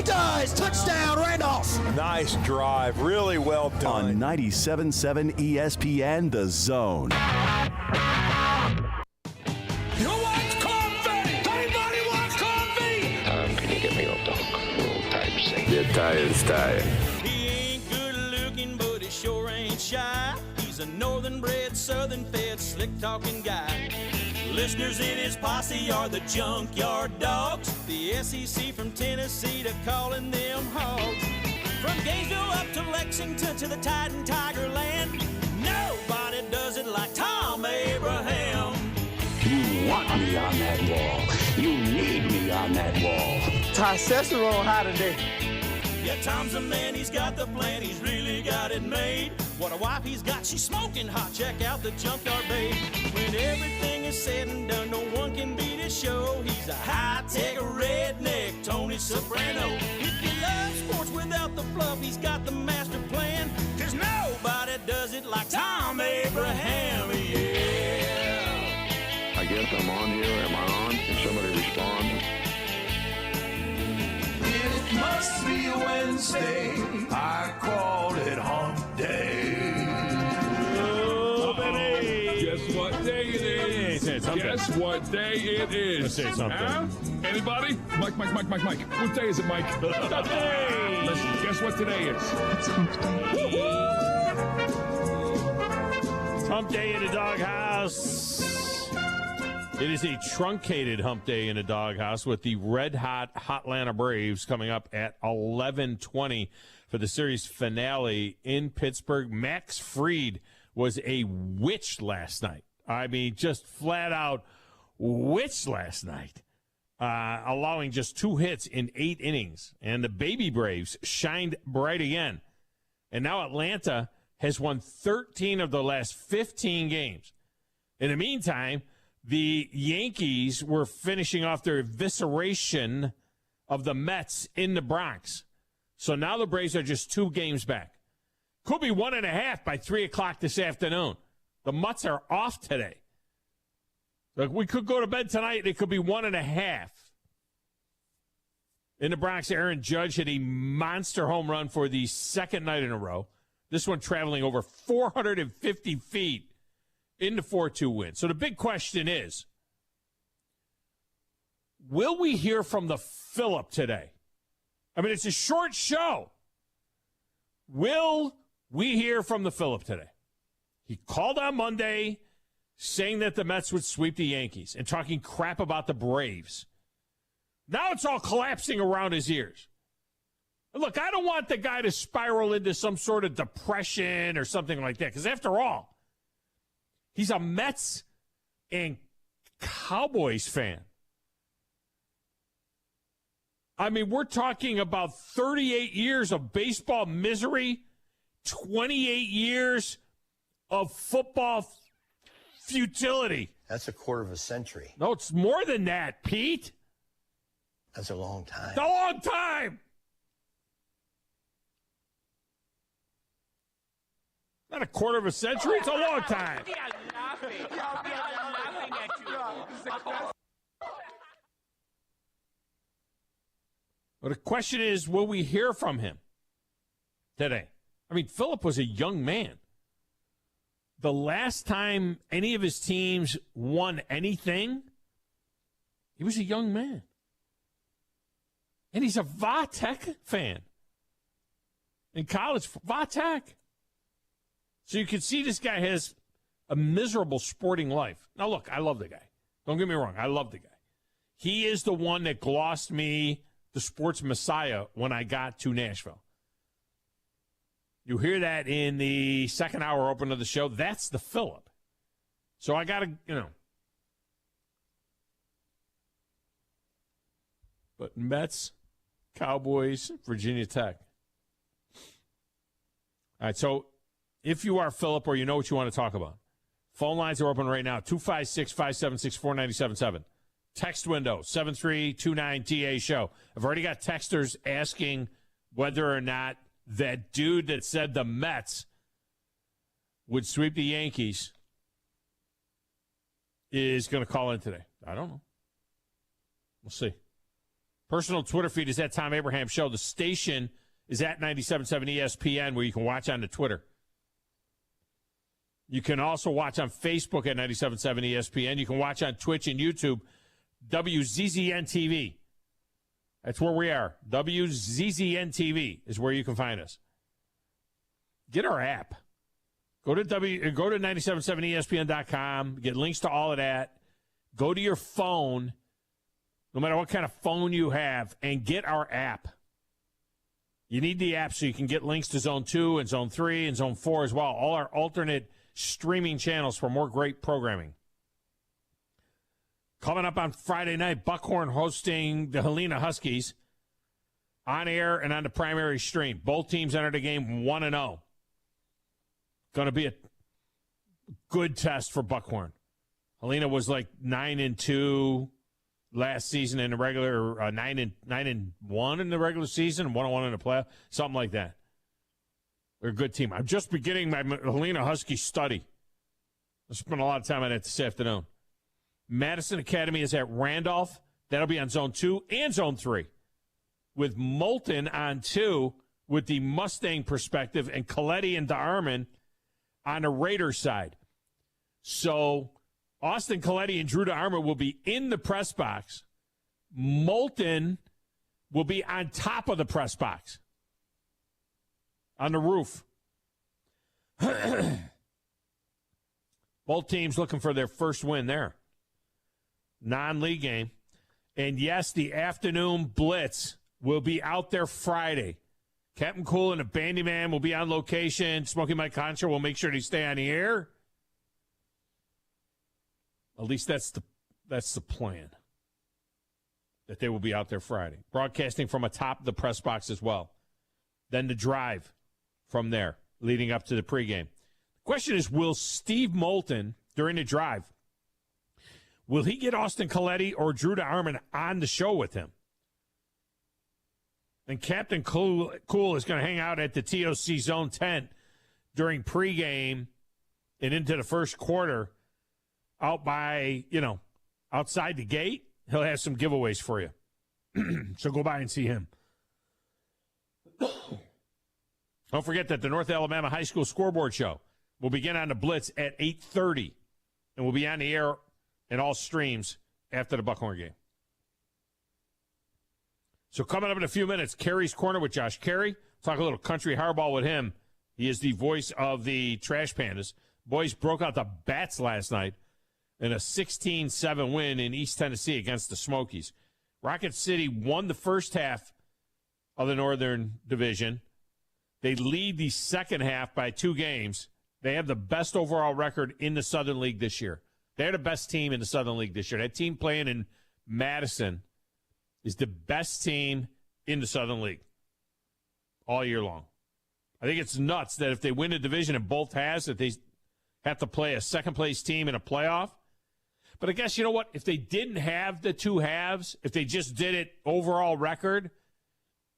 does. Touchdown, Randolph. Nice drive. Really well done. On 97.7 ESPN, The Zone. You want coffee? Anybody want coffee? Can you get me off the hook? Roll type say. Your tire's tired. He ain't good looking, but he sure ain't shy. He's a northern bred, southern fed, slick talking guy. Listeners in his posse are the junkyard dogs. The SEC from Tennessee to calling them hogs. From Gainesville up to Lexington to the Titan Tiger Land. Nobody does it like Thom Abraham. You want me on that wall. You need me on that wall. Testosterone high today. Yeah, Tom's a man, he's got the plan, he's really got it made. What a wife he's got, she's smoking hot, check out the junkyard babe. When everything is said and done, no one can beat his show. He's a high-tech redneck, Tony Soprano. If you love sports without the fluff, he's got the master plan. Cause nobody does it like Thom Abraham, yeah. I guess I'm on here. Am I on? Can somebody respond? It must be Wednesday. I called it hump day. Oh, baby. Guess what day it is? Guess what day it is? Let's say something. Huh? Anybody? Mike. What day is it, Mike? Hey. Listen, guess what today is? It's hump day. It's hump day in the doghouse. It is a truncated hump day in the doghouse with the red-hot Atlanta Braves coming up at 11:20 for the series finale in Pittsburgh. Max Fried was a witch last night. I mean, just flat-out witch last night, allowing just 2 hits in 8 innings. And the baby Braves shined bright again. And now Atlanta has won 13 of the last 15 games. In the meantime, the Yankees were finishing off their evisceration of the Mets in the Bronx. So now the Braves are just 2 games back. Could be 1.5 by 3 o'clock this afternoon. The Mets are off today. Like, we could go to bed tonight, and it could be 1.5. In the Bronx, Aaron Judge hit a monster home run for the second night in a row. This one traveling over 450 feet. In the 4-2 win. So the big question is, will we hear from the Phillip today? I mean, it's a short show. Will we hear from the Phillip today? He called on Monday saying that the Mets would sweep the Yankees and talking crap about the Braves. Now it's all collapsing around his ears. Look, I don't want the guy to spiral into some sort of depression or something like that, because after all, he's a Mets and Cowboys fan. I mean, we're talking about 38 years of baseball misery, 28 years of football futility. That's a quarter of a century. No, it's more than that, Pete. That's a long time. It's a long time. Not a quarter of a century. It's a long time. But the question is, will we hear from him today? I mean, Phillip was a young man. The last time any of his teams won anything, he was a young man. And he's a Va-Tech fan. In college, Va-Tech. So you can see this guy has a miserable sporting life. Now, look, I love the guy. Don't get me wrong. I love the guy. He is the one that glossed me the sports messiah when I got to Nashville. You hear that in the second hour open of the show. That's the Phillip. So I got to, But Mets, Cowboys, Virginia Tech. All right, so if you are Phillip or you know what you want to talk about, phone lines are open right now, 256-576-4977. Text window, 7329-TA-SHOW. I've already got texters asking whether or not that dude that said the Mets would sweep the Yankees is going to call in today. I don't know. We'll see. Personal Twitter feed is at Thom Abraham Show. The station is at 97.7 ESPN, where you can watch on the Twitter. You can also watch on Facebook at 97.7 ESPN. You can watch on Twitch and YouTube, WZZN TV. That's where we are. WZZN TV is where you can find us. Get our app. Go to 97.7ESPN.com. Get links to all of that. Go to your phone, no matter what kind of phone you have, and get our app. You need the app so you can get links to Zone 2 and Zone 3 and Zone 4 as well. All our alternate streaming channels for more great programming. Coming up on Friday night, Buckhorn hosting the Helena Huskies on air and on the primary stream. Both teams entered the game 1-0. Going to be a good test for Buckhorn. Helena was like 9-2 last season in the regular, 9-1 in the regular season, 1-1 in the playoff, something like that. They're a good team. I'm just beginning my Helena Husky study. I spent a lot of time on it this afternoon. Madison Academy is at Randolph. That'll be on Zone 2 and Zone 3. With Moulton on 2 with the Mustang perspective and Coletti and DeArmond on the Raiders side. So Austin Coletti and Drew DeArmond will be in the press box. Moulton will be on top of the press box. On the roof. Both teams looking for their first win there. Non-league game. And yes, the afternoon blitz will be out there Friday. Captain Cool and the Bandyman will be on location. Smokey Mike Concha will make sure they stay on the air. At least that's the plan. That they will be out there Friday. Broadcasting from atop the press box as well. Then the drive from there, leading up to the pregame. The question is, will Steve Moulton, during the drive, will he get Austin Coletti or Drew DeArmond on the show with him? And Captain Cool is going to hang out at the TOC Zone tent during pregame and into the first quarter out by, outside the gate. He'll have some giveaways for you. So go by and see him. Don't forget that the North Alabama High School Scoreboard Show will begin on the Blitz at 8:30 and will be on the air in all streams after the Buckhorn game. So coming up in a few minutes, Carey's Corner with Josh Carey. Talk a little country hardball with him. He is the voice of the Trash Pandas. Boys broke out the bats last night in a 16-7 win in East Tennessee against the Smokies. Rocket City won the first half of the Northern Division. They lead the second half by 2 games. They have the best overall record in the Southern League this year. They're the best team in the Southern League this year. That team playing in Madison is the best team in the Southern League all year long. I think it's nuts that if they win a division in both halves, that they have to play a second-place team in a playoff. But I guess, you know what? If they didn't have the 2 halves, if they just did it overall record,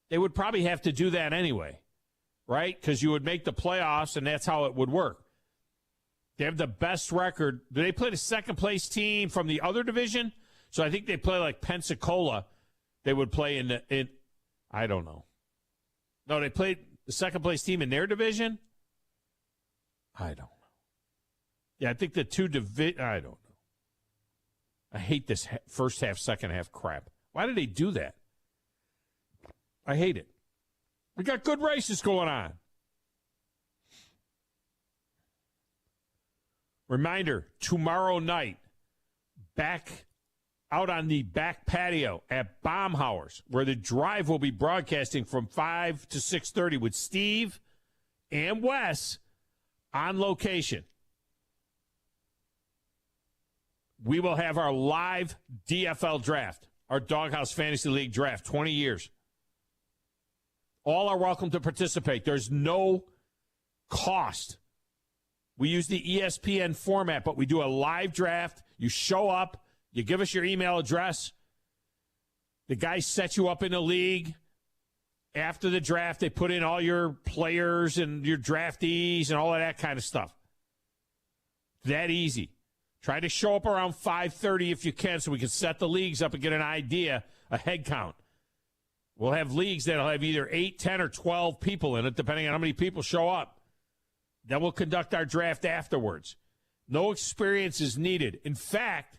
they would probably have to do that anyway, right? Because you would make the playoffs, and that's how it would work. They have the best record. Do they play the second-place team from the other division? So I think they play like Pensacola. They would play in I don't know. No, they played the second-place team in their division? I don't know. Yeah, I think the 2 division, I don't know. I hate this first half, second half crap. Why do they do that? I hate it. We got good races going on. Reminder, tomorrow night, back out on the back patio at Baumhauer's, where the drive will be broadcasting from 5 to 6:30 with Steve and Wes on location. We will have our live DFL draft, our Doghouse Fantasy League draft, 20 years. All are welcome to participate. There's no cost. We use the ESPN format, but we do a live draft. You show up. You give us your email address. The guys set you up in the league. After the draft, they put in all your players and your draftees and all of that kind of stuff. That easy. Try to show up around 5:30 if you can so we can set the leagues up and get an idea, a head count We'll have leagues that'll have either 8, 10, or 12 people in it, depending on how many people show up. Then we'll conduct our draft afterwards. No experience is needed. In fact,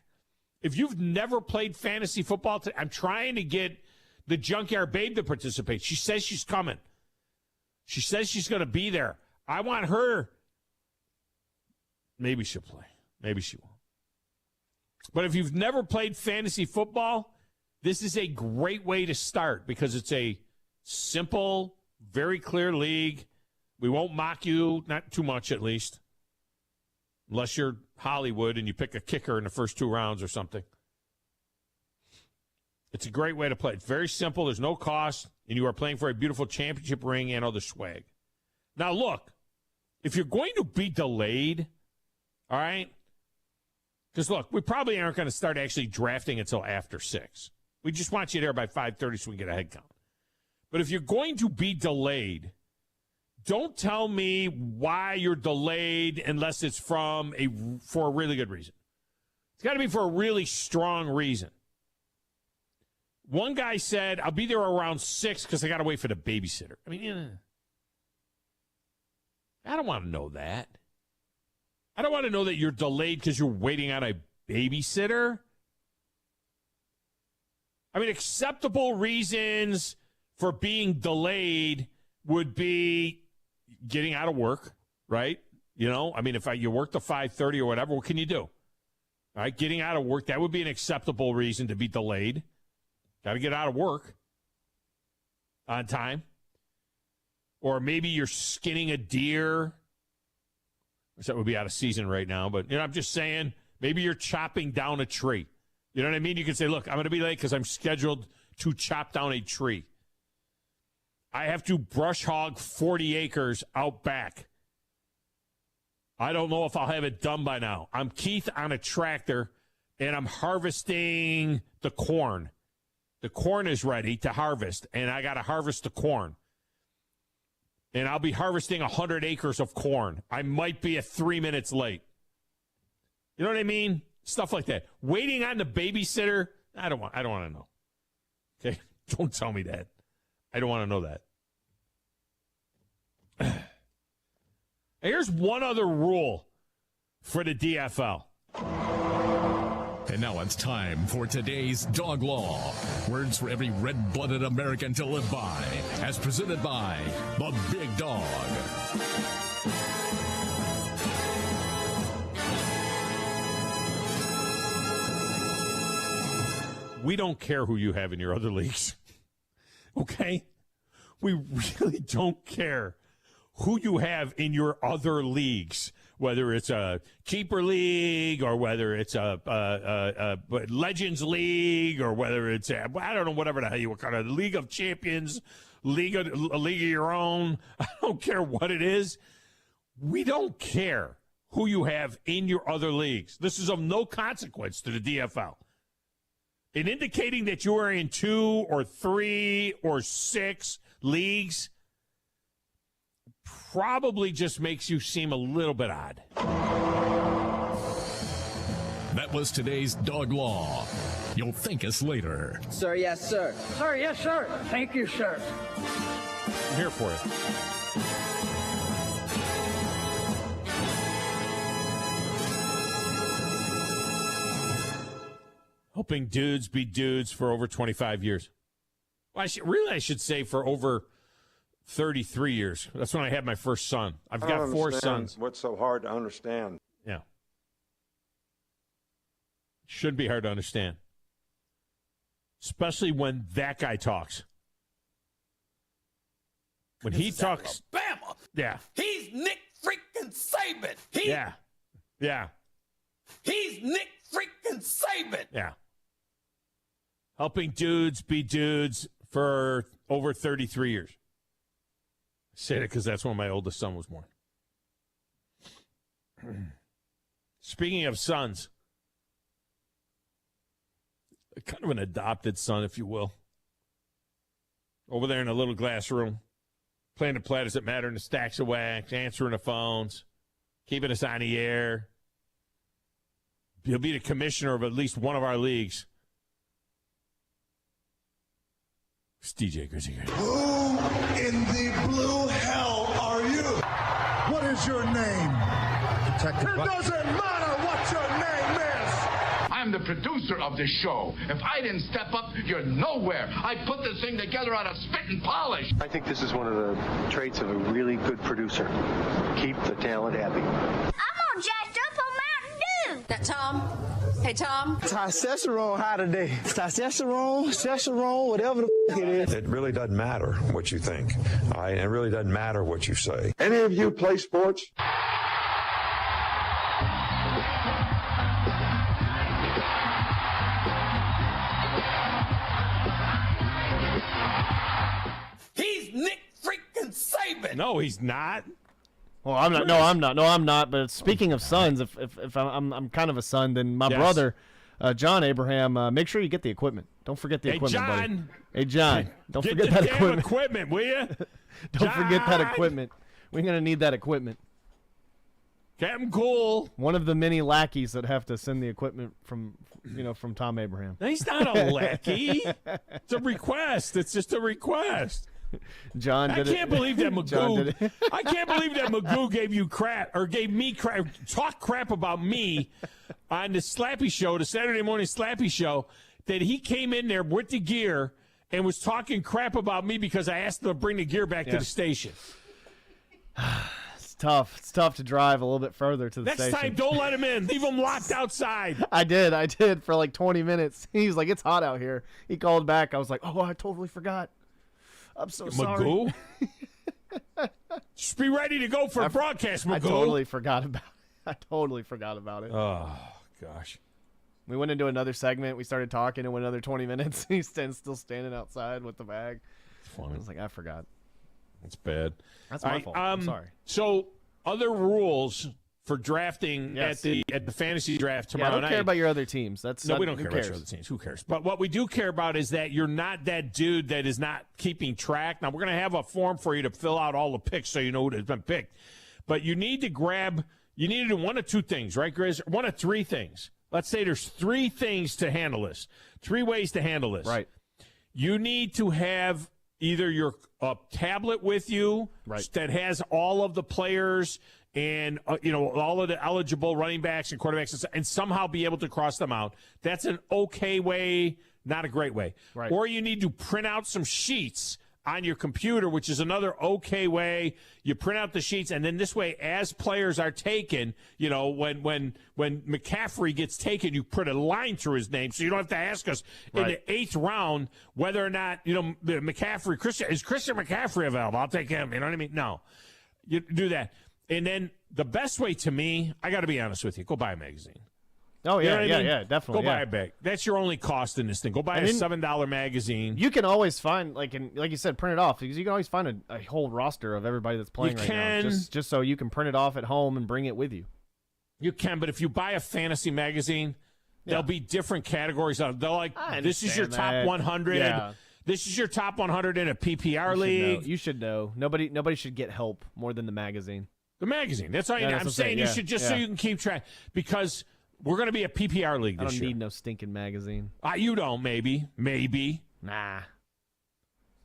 if you've never played fantasy football, I'm trying to get the Junkyard Babe to participate. She says she's coming. She says she's going to be there. I want her. Maybe she'll play. Maybe she won't. But if you've never played fantasy football, this is a great way to start because it's a simple, very clear league. We won't mock you, not too much at least, unless you're Hollywood and you pick a kicker in the first 2 rounds or something. It's a great way to play. It's very simple. There's no cost, and you are playing for a beautiful championship ring and other swag. Now, look, if you're going to be delayed, all right, because, look, we probably aren't going to start actually drafting until after 6. We just want you there by 5:30 so we can get a head count. But if you're going to be delayed, don't tell me why you're delayed unless it's for a really good reason. It's got to be for a really strong reason. One guy said, I'll be there around 6 because I got to wait for the babysitter. I mean, I don't want to know that. I don't want to know that you're delayed because you're waiting on a babysitter. I mean, acceptable reasons for being delayed would be getting out of work, right? You know, I mean, if you work to 5:30 or whatever, what can you do? All right, getting out of work, that would be an acceptable reason to be delayed. Got to get out of work on time. Or maybe you're skinning a deer. Which that would be out of season right now. But, I'm just saying, maybe you're chopping down a tree. You know what I mean? You can say, look, I'm going to be late because I'm scheduled to chop down a tree. I have to brush hog 40 acres out back. I don't know if I'll have it done by now. I'm Keith on a tractor, and I'm harvesting the corn. The corn is ready to harvest, and I got to harvest the corn. And I'll be harvesting 100 acres of corn. I might be 3 minutes late. You know what I mean? Stuff like that. Waiting on the babysitter, I don't want to know. Okay? Don't tell me that. I don't want to know that. Here's one other rule for the DFL. And now it's time for today's Dog Law. Words for every red-blooded American to live by. As presented by the Big Dog. We don't care who you have in your other leagues. Okay? We really don't care who you have in your other leagues. Whether it's a keeper league or whether it's a Legends league or whether it's I don't know, whatever the hell you call it, a League of Champions, a league of your own. I don't care what it is. We don't care who you have in your other leagues. This is of no consequence to the DFL. In indicating that you are in 2 or 3 or 6 leagues probably just makes you seem a little bit odd. That was today's Dog Law. You'll thank us later. Sir, yes, sir. Sir, yes, sir. Thank you, sir. I'm here for it. Helping dudes be dudes for over 25 years. Well, I should say for over 33 years. That's when I had my first son. I've got 4 sons. What's so hard to understand? Yeah. Should be hard to understand. Especially when that guy talks. When he talks. Alabama. Yeah. He's Nick freaking Saban. Yeah. Yeah. He's Nick freaking Saban. Yeah. Helping dudes be dudes for over 33 years. I say that because that's when my oldest son was born. Speaking of sons, kind of an adopted son, if you will. Over there in a little glass room, playing the Play Does It Matter in the stacks of wax, answering the phones, keeping us on the air. He'll be the commissioner of at least one of our leagues. It's DJ Grizzy. Who in the blue hell are you? What is your name? Detective. It doesn't matter what your name is. I'm the producer of this show. If I didn't step up, you're nowhere. I put this thing together out of spit and polish. I think this is one of the traits of a really good producer. Keep the talent happy. I'm all jacked up on Mountain Dew. That Tom. Hey, Tom. Testosterone high today. Testosterone, whatever the it is. It really doesn't matter what you think. It really doesn't matter what you say. Any of you play sports? He's Nick freaking Saban. No, he's not. Well, I'm not. No, I'm not. No, I'm not. But speaking of sons, if I'm kind of a son, then my brother, John Abraham, make sure you get the equipment. Don't forget the equipment, John. buddy. Hey, John. Don't Get forget the that damn equipment. will you? Don't forget that equipment. We're gonna need that equipment. Captain Cool. One of the many lackeys that have to send the equipment from Thom Abraham. He's not a lackey. It's a request. It's just a request. John did it. I can't believe that John did Magoo. it. I can't believe that Magoo gave you crap or gave me crap. Talk crap about me on the Slappy Show, the Saturday morning Slappy Show. That he came in there with the gear and was talking crap about me because I asked him to bring the gear back to the station. It's tough. It's tough to drive a little bit further to the Next station. time, don't let him in. Leave him locked outside. I did for like 20 minutes. He was like, "It's hot out here." He called back. I was like, "Oh, I totally forgot. I'm so sorry." Magoo? Just be ready to go for broadcast, Magoo. I totally forgot about it. Oh, gosh. We went into another segment. We started talking and went another 20 minutes. He's still standing outside with the bag. It's funny. I was like, I forgot. That's bad. That's my fault. I'm sorry. So, other rules for drafting at the fantasy draft tomorrow I don't night. care about your other teams. We don't care about your other teams. Who cares? But what we do care about is that you're not that dude that is not keeping track. Now, we're going to have a form for you to fill out all the picks so you know who's been picked. But you need to do one of two things, right, Grizz? One of three things. Let's say there's three things to handle this. Three ways to handle this. Right. You need to have either your tablet with you that has all of the players and all of the eligible running backs and quarterbacks and somehow be able to cross them out. That's an okay way, not a great way. Right. Or you need to print out some sheets on your computer, which is another okay way. You print out the sheets, and then this way, as players are taken, when McCaffrey gets taken, you put a line through his name, so you don't have to ask us in the 8th round whether or not McCaffrey is Christian McCaffrey available. I'll take him. You know what I mean? No, you do that, and then the best way to me, I got to be honest with you, go buy a magazine. Oh, yeah, you know what I mean? yeah, definitely. Go buy a bag. That's your only cost in this thing. Go buy a $7 magazine. You can always find, like you said, print it off, because you can always find a whole roster of everybody that's playing now. Just so you can print it off at home and bring it with you. You can, but if you buy a fantasy magazine, there'll be different categories. They're like, this is your top 100. Yeah. This is your top 100 in a PPR league. You should know. Nobody should get help more than the magazine. The magazine. That's all I'm saying. You should just so you can keep track, because we're going to be a PPR league this year. I don't need no stinking magazine. You don't, maybe. Nah.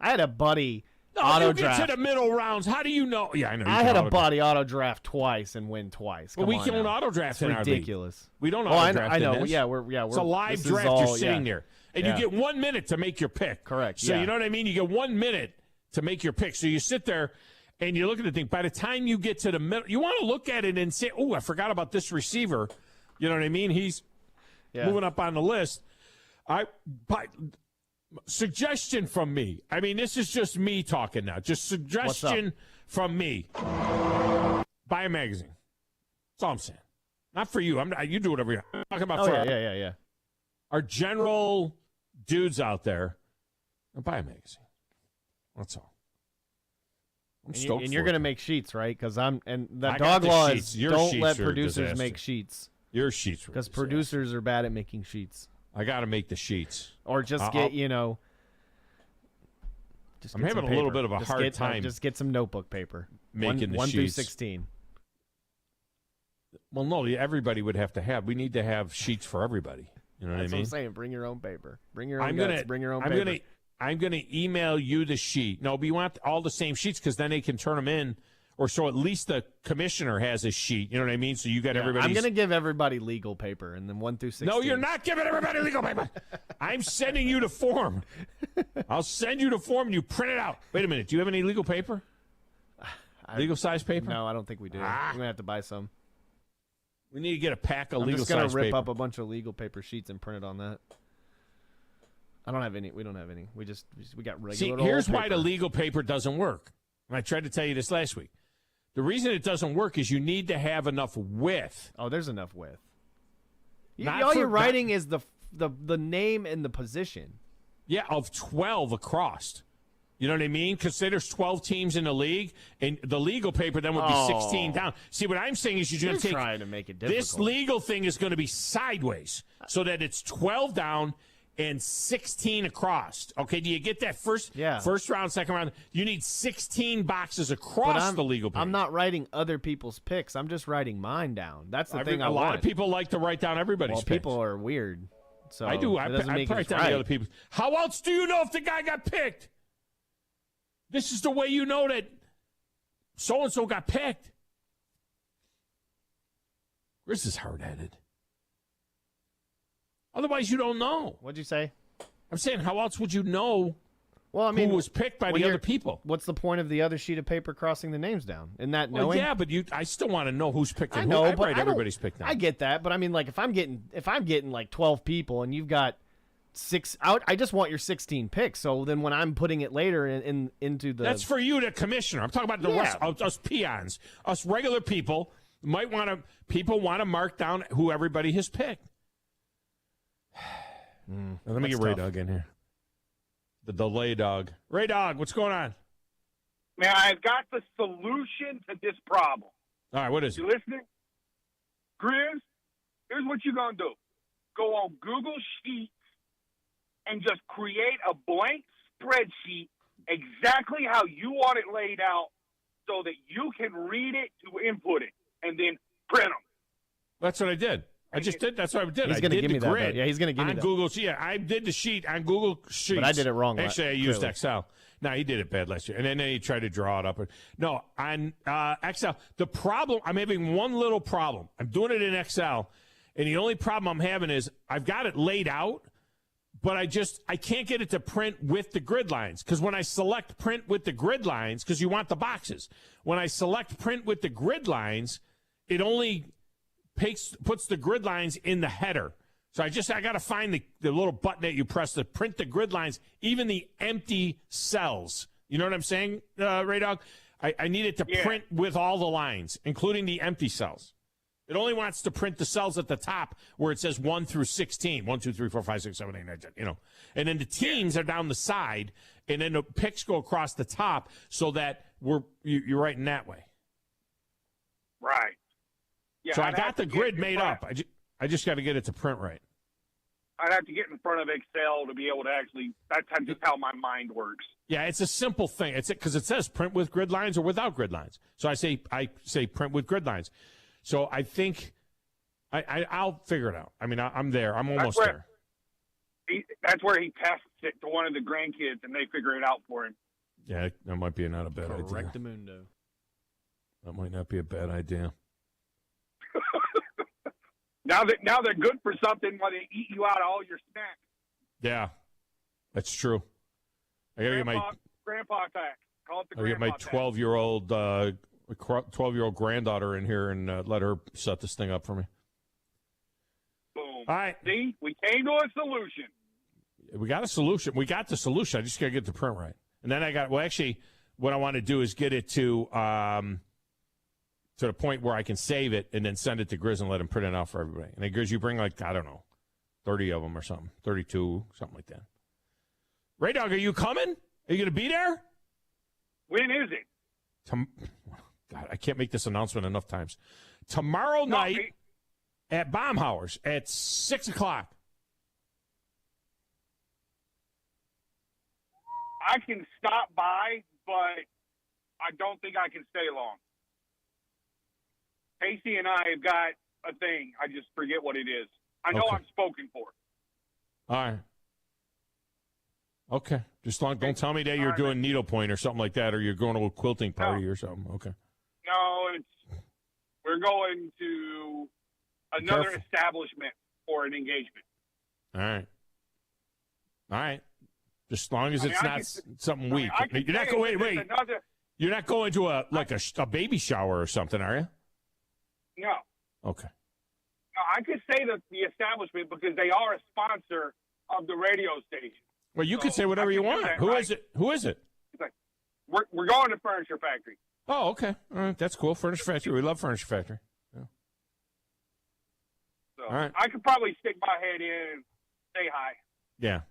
I had a buddy you get to the middle rounds. How do you know? Yeah, I know. I had a buddy auto draft twice and win twice. But we can't auto draft in our league. Ridiculous. We don't auto draft. I know. In this. Yeah, it's a live draft. You're sitting there, and you get 1 minute to make your pick. Correct. So you know what I mean. You get 1 minute to make your pick. So you sit there and you look at the thing. By the time you get to the middle, you want to look at it and say, "Oh, I forgot about this receiver." You know what I mean? He's moving up on the list. Suggestion from me. I mean, this is just me talking now. Just suggestion from me. Buy a magazine. That's all I'm saying. Not for you. You do whatever you're talking about. Yeah. Our general dudes out there, buy a magazine. That's all. I'm stoked. And you're going to make sheets, right? Because the I dog got the law sheets. is Your don't sheets let are a producers disaster. make sheets. Your sheets. Because producers are bad at making sheets. I got to make the sheets. Or just get, just I'm get having some a little paper. bit of a hard time. Just get some notebook paper. Making the 1 through sheets. 16. Well, no, everybody would have to have. We need to have sheets for everybody. You know what I mean? That's what I'm saying. Bring your own paper. Bring your own guts. Bring your own paper. I'm going to email you the sheet. No, but you want all the same sheets because then they can turn them in, or so at least the commissioner has a sheet. You know what I mean? So you got everybody. I'm going to give everybody legal paper, and then 1 through 16. No, you're not giving everybody legal paper. I'm sending you the form. I'll send you the form, and you print it out. Wait a minute. Do you have any legal paper? Legal size paper? No, I don't think we do. I'm going to have to buy some. We need to get a pack of legal size paper. I'm just going to rip up a bunch of legal paper sheets and print it on that. I don't have any. We don't have any. We got regular. See, old here's paper. why the legal paper doesn't work. And I tried to tell you this last week. The reason it doesn't work is you need to have enough width. Oh, there's enough width. Not all for- you're writing is the name and the position. Yeah, of 12 across. You know what I mean? Because there's 12 teams in the league, and the legal paper then would be 16 down. See, what I'm saying is you're going to take trying to make it difficult. This legal thing is going to be sideways so that it's 12 down and 16 across. Okay, do you get that first round, second round? You need 16 boxes across the legal paper. I'm not writing other people's picks. I'm just writing mine down. That's the thing I want. A lot of people like to write down everybody's picks. People are weird. So I do. I write down the other people. How else do you know if the guy got picked? This is the way you know that so-and-so got picked. This is hard-headed. Otherwise, you don't know. What'd you say? I'm saying, how else would you know who was picked by the other people? What's the point of the other sheet of paper crossing the names down? Isn't that knowing? Well, yeah, but I still want to know who's picked. I know, I but write everybody's pick down. I get that, but I mean, like, if I'm getting like 12 people and you've got 6 out, I just want your 16 picks. So then when I'm putting it later into the, that's for you, the commissioner. I'm talking about the rest of us peons, us regular people. People want to mark down who everybody has picked. Now, let me get Ray Dog in here. The delay dog. Ray Dog, what's going on? Man, I've got the solution to this problem. All right, what is it? You listening? Grizz, here's what you're going to do. Go on Google Sheets and just create a blank spreadsheet exactly how you want it laid out so that you can read it to input it and then print them. That's what I did. I just did. That's what I did. He's going to give me that. Grid Yeah, he's going to give me on that. Google. Yeah, I did the sheet on Google Sheets. But I did it wrong. Actually, I used Excel. No, he did it bad last year. And then he tried to draw it up. No, on Excel, the problem, I'm having one little problem. I'm doing it in Excel, and the only problem I'm having is I've got it laid out, but I can't get it to print with the grid lines. Because when I select print with the grid lines, because you want the boxes, when I select print with the grid lines, it only puts the grid lines in the header. So I got to find the little button that you press to print the grid lines, even the empty cells. You know what I'm saying, Ray Dog? I need it to print with all the lines, including the empty cells. It only wants to print the cells at the top where it says 1 through 16. 1, 2, 3, 4, 5, 6, 7, 8, 9, 10, you know. And then the teams are down the side, and then the picks go across the top so that you're writing that way. Right. Yeah, so I got the grid made up. I just got to get it to print right. I'd have to get in front of Excel to be able to actually. That's just how my mind works. Yeah, it's a simple thing. It's because it says print with grid lines or without grid lines. So I say print with grid lines. So I think I'll figure it out. I mean, I'm there. I'm almost there. That's where he tests it to one of the grandkids, and they figure it out for him. Yeah, that might be not a bad idea. Correctamundo. That might not be a bad idea. Now they're good for something while they eat you out of all your snacks. Yeah, that's true. I gotta get my grandpa tax. Call it the I get my 12-year-old 12-year-old granddaughter in here and let her set this thing up for me. Boom. All right. See, we came to a solution. We got a solution. We got the solution. I just gotta get the print right. And then actually, what I want to do is get it to the point where I can save it and then send it to Grizz and let him print it out for everybody. And then Grizz, you bring 30 of them or something, 32, something like that. Ray Dog, are you coming? Are you going to be there? When is it? God, I can't make this announcement enough times. Tomorrow night at Baumhauer's at 6 o'clock. I can stop by, but I don't think I can stay long. Casey and I have got a thing. I just forget what it is. I know I'm spoken for. All right. Okay. Don't tell me that you're doing needlepoint or something like that, or you're going to a quilting party or something. Okay. No, we're going to another establishment for an engagement. All right. Just as long as it's not something weak. You're not going. Wait. You're not going to a baby shower or something, are you? No. Okay. No, I could say the establishment because they are a sponsor of the radio station. Well, you could say whatever you want. Who is it? It's like, we're going to Furniture Factory. Oh, okay. All right. That's cool. Furniture Factory. We love Furniture Factory. Yeah. So all right. I could probably stick my head in and say hi. Yeah.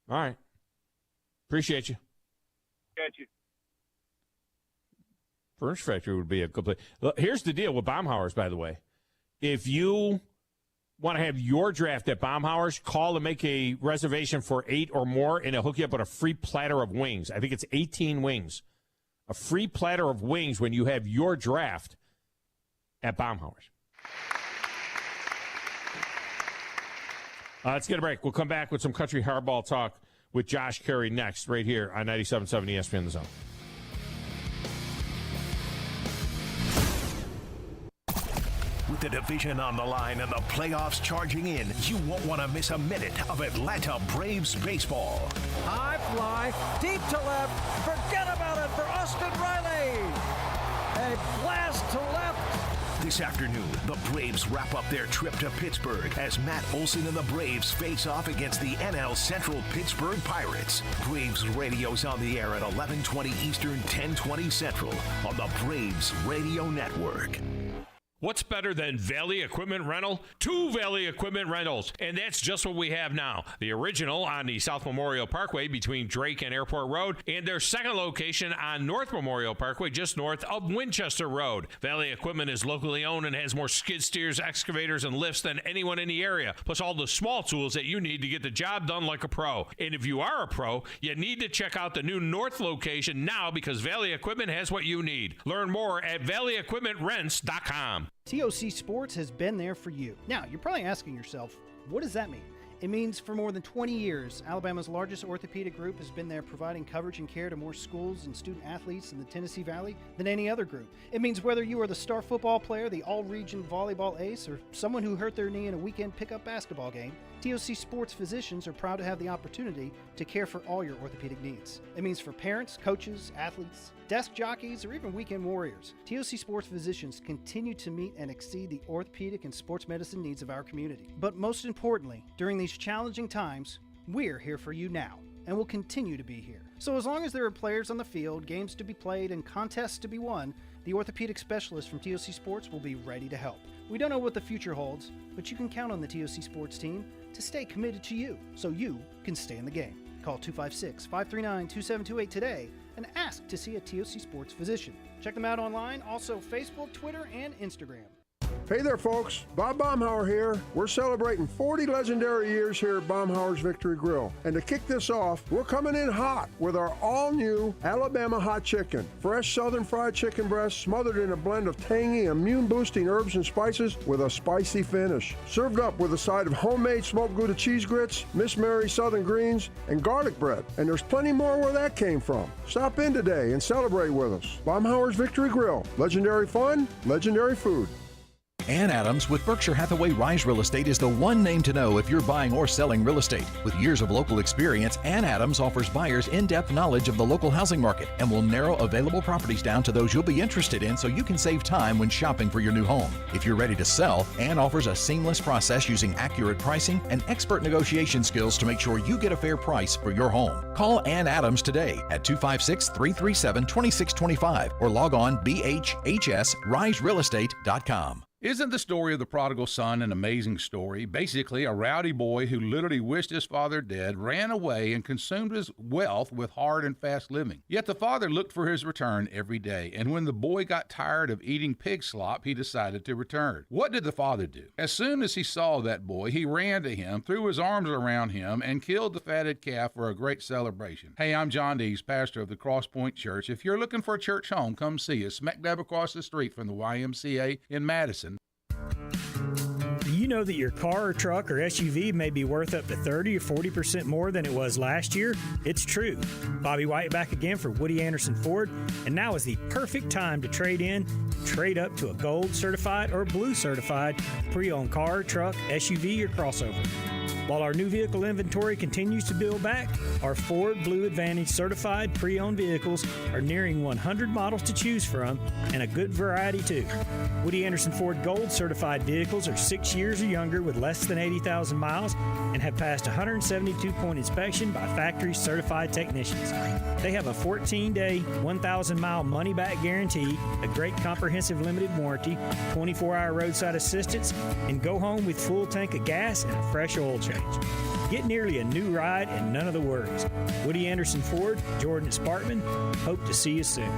All right. Appreciate you. Get you. Furniture Factory would be a good place. Look, here's the deal with Baumhauer's, by the way. If you want to have your draft at Baumhauer's, call and make a reservation for 8 or more, and they'll hook you up with a free platter of wings. I think it's 18 wings. A free platter of wings when you have your draft at Baumhauer's. Let's get a break. We'll come back with some country hardball talk with Josh Carey next, right here on 97.7 ESPN The Zone. With the division on the line and the playoffs charging in, you won't want to miss a minute of Atlanta Braves baseball. High fly, deep to left. Forget about it for Austin Riley. A blast to left. This afternoon, the Braves wrap up their trip to Pittsburgh as Matt Olson and the Braves face off against the NL Central Pittsburgh Pirates. Braves radio's on the air at 11:20 Eastern, 10:20 Central on the Braves Radio Network. What's better than Valley Equipment Rental? 2 Valley Equipment Rentals, and that's just what we have now. The original on the South Memorial Parkway between Drake and Airport Road, and their second location on North Memorial Parkway just north of Winchester Road. Valley Equipment is locally owned and has more skid steers, excavators, and lifts than anyone in the area, plus all the small tools that you need to get the job done like a pro. And if you are a pro, you need to check out the new North location now because Valley Equipment has what you need. Learn more at valleyequipmentrents.com. TOC Sports has been there for you. Now, you're probably asking yourself, what does that mean? It means for more than 20 years, Alabama's largest orthopedic group has been there providing coverage and care to more schools and student athletes in the Tennessee Valley than any other group. It means whether you are the star football player, the all-region volleyball ace, or someone who hurt their knee in a weekend pickup basketball game, TOC Sports physicians are proud to have the opportunity to care for all your orthopedic needs. It means for parents, coaches, athletes, desk jockeys, or even weekend warriors, TOC Sports physicians continue to meet and exceed the orthopedic and sports medicine needs of our community. But most importantly, during these challenging times, we're here for you now, and will continue to be here. So as long as there are players on the field, games to be played, and contests to be won, the orthopedic specialists from TOC Sports will be ready to help. We don't know what the future holds, but you can count on the TOC Sports team to stay committed to you, so you can stay in the game. Call 256-539-2728 today and ask to see a TOC Sports physician. Check them out online, also Facebook, Twitter, and Instagram. Hey there, folks. Bob Baumhauer here. We're celebrating 40 legendary years here at Baumhauer's Victory Grill. And to kick this off, we're coming in hot with our all-new Alabama hot chicken. Fresh southern fried chicken breast smothered in a blend of tangy, immune-boosting herbs and spices with a spicy finish. Served up with a side of homemade smoked Gouda cheese grits, Miss Mary southern greens, and garlic bread. And there's plenty more where that came from. Stop in today and celebrate with us. Baumhauer's Victory Grill. Legendary fun, legendary food. Ann Adams with Berkshire Hathaway Rise Real Estate is the one name to know if you're buying or selling real estate. With years of local experience, Ann Adams offers buyers in-depth knowledge of the local housing market and will narrow available properties down to those you'll be interested in so you can save time when shopping for your new home. If you're ready to sell, Ann offers a seamless process using accurate pricing and expert negotiation skills to make sure you get a fair price for your home. Call Ann Adams today at 256-337-2625 or log on bhhsriserealestate.com. Isn't the story of the prodigal son an amazing story? Basically, a rowdy boy who literally wished his father dead ran away and consumed his wealth with hard and fast living. Yet the father looked for his return every day, and when the boy got tired of eating pig slop, he decided to return. What did the father do? As soon as he saw that boy, he ran to him, threw his arms around him, and killed the fatted calf for a great celebration. Hey, I'm John Dees, pastor of the Cross Point Church. If you're looking for a church home, come see us, smack dab across the street from the YMCA in Madison. you know that your car or truck or SUV may be worth up to 30 or 40% more than it was last year? It's true. Bobby White back again for Woody Anderson Ford, and now is the perfect time to trade in, trade up to a gold certified or blue certified pre-owned car, truck, SUV, or crossover. While our new vehicle inventory continues to build back, our Ford Blue Advantage certified pre-owned vehicles are nearing 100 models to choose from, and a good variety too. Woody Anderson Ford Gold certified vehicles are 6 years or younger with less than 80,000 miles and have passed 172-point inspection by factory certified technicians. They have a 14-day, 1,000-mile money-back guarantee, a great comprehensive limited warranty, 24-hour roadside assistance, and go home with full tank of gas and a fresh oil change. Get nearly a new ride and none of the worries. Woody Anderson Ford, Jordan Spartman. Hope to see you soon.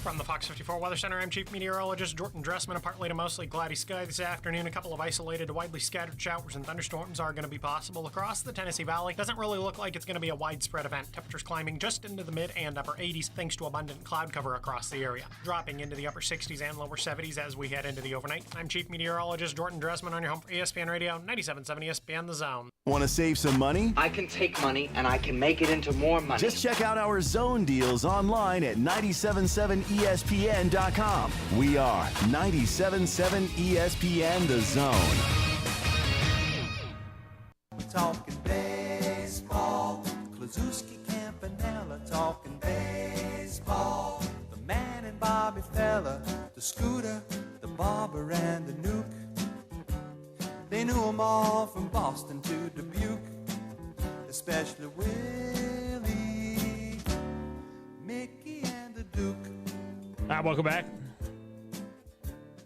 From the Fox 54 Weather Center, I'm Chief Meteorologist Jordan Dressman. A partly to mostly cloudy sky this afternoon. A couple of isolated to widely scattered showers and thunderstorms are going to be possible across the Tennessee Valley. Doesn't really look like it's going to be a widespread event. Temperatures climbing just into the mid and upper 80s thanks to abundant cloud cover across the area. Dropping into the upper 60s and lower 70s as we head into the overnight. I'm Chief Meteorologist Jordan Dressman on your home for ESPN Radio, 97.7 ESPN The Zone. Want to save some money? I can take money and I can make it into more money. Just check out our zone deals online at 977ESPN.com. We are 97.7 ESPN The Zone. Talking baseball, Klazuski, Campanella, talking baseball. The man and Bobby Fella, the Scooter, the Barber, and the Nuke. They knew them all from Boston to Dubuque, especially Willie, Mickey, and the Duke. Welcome back.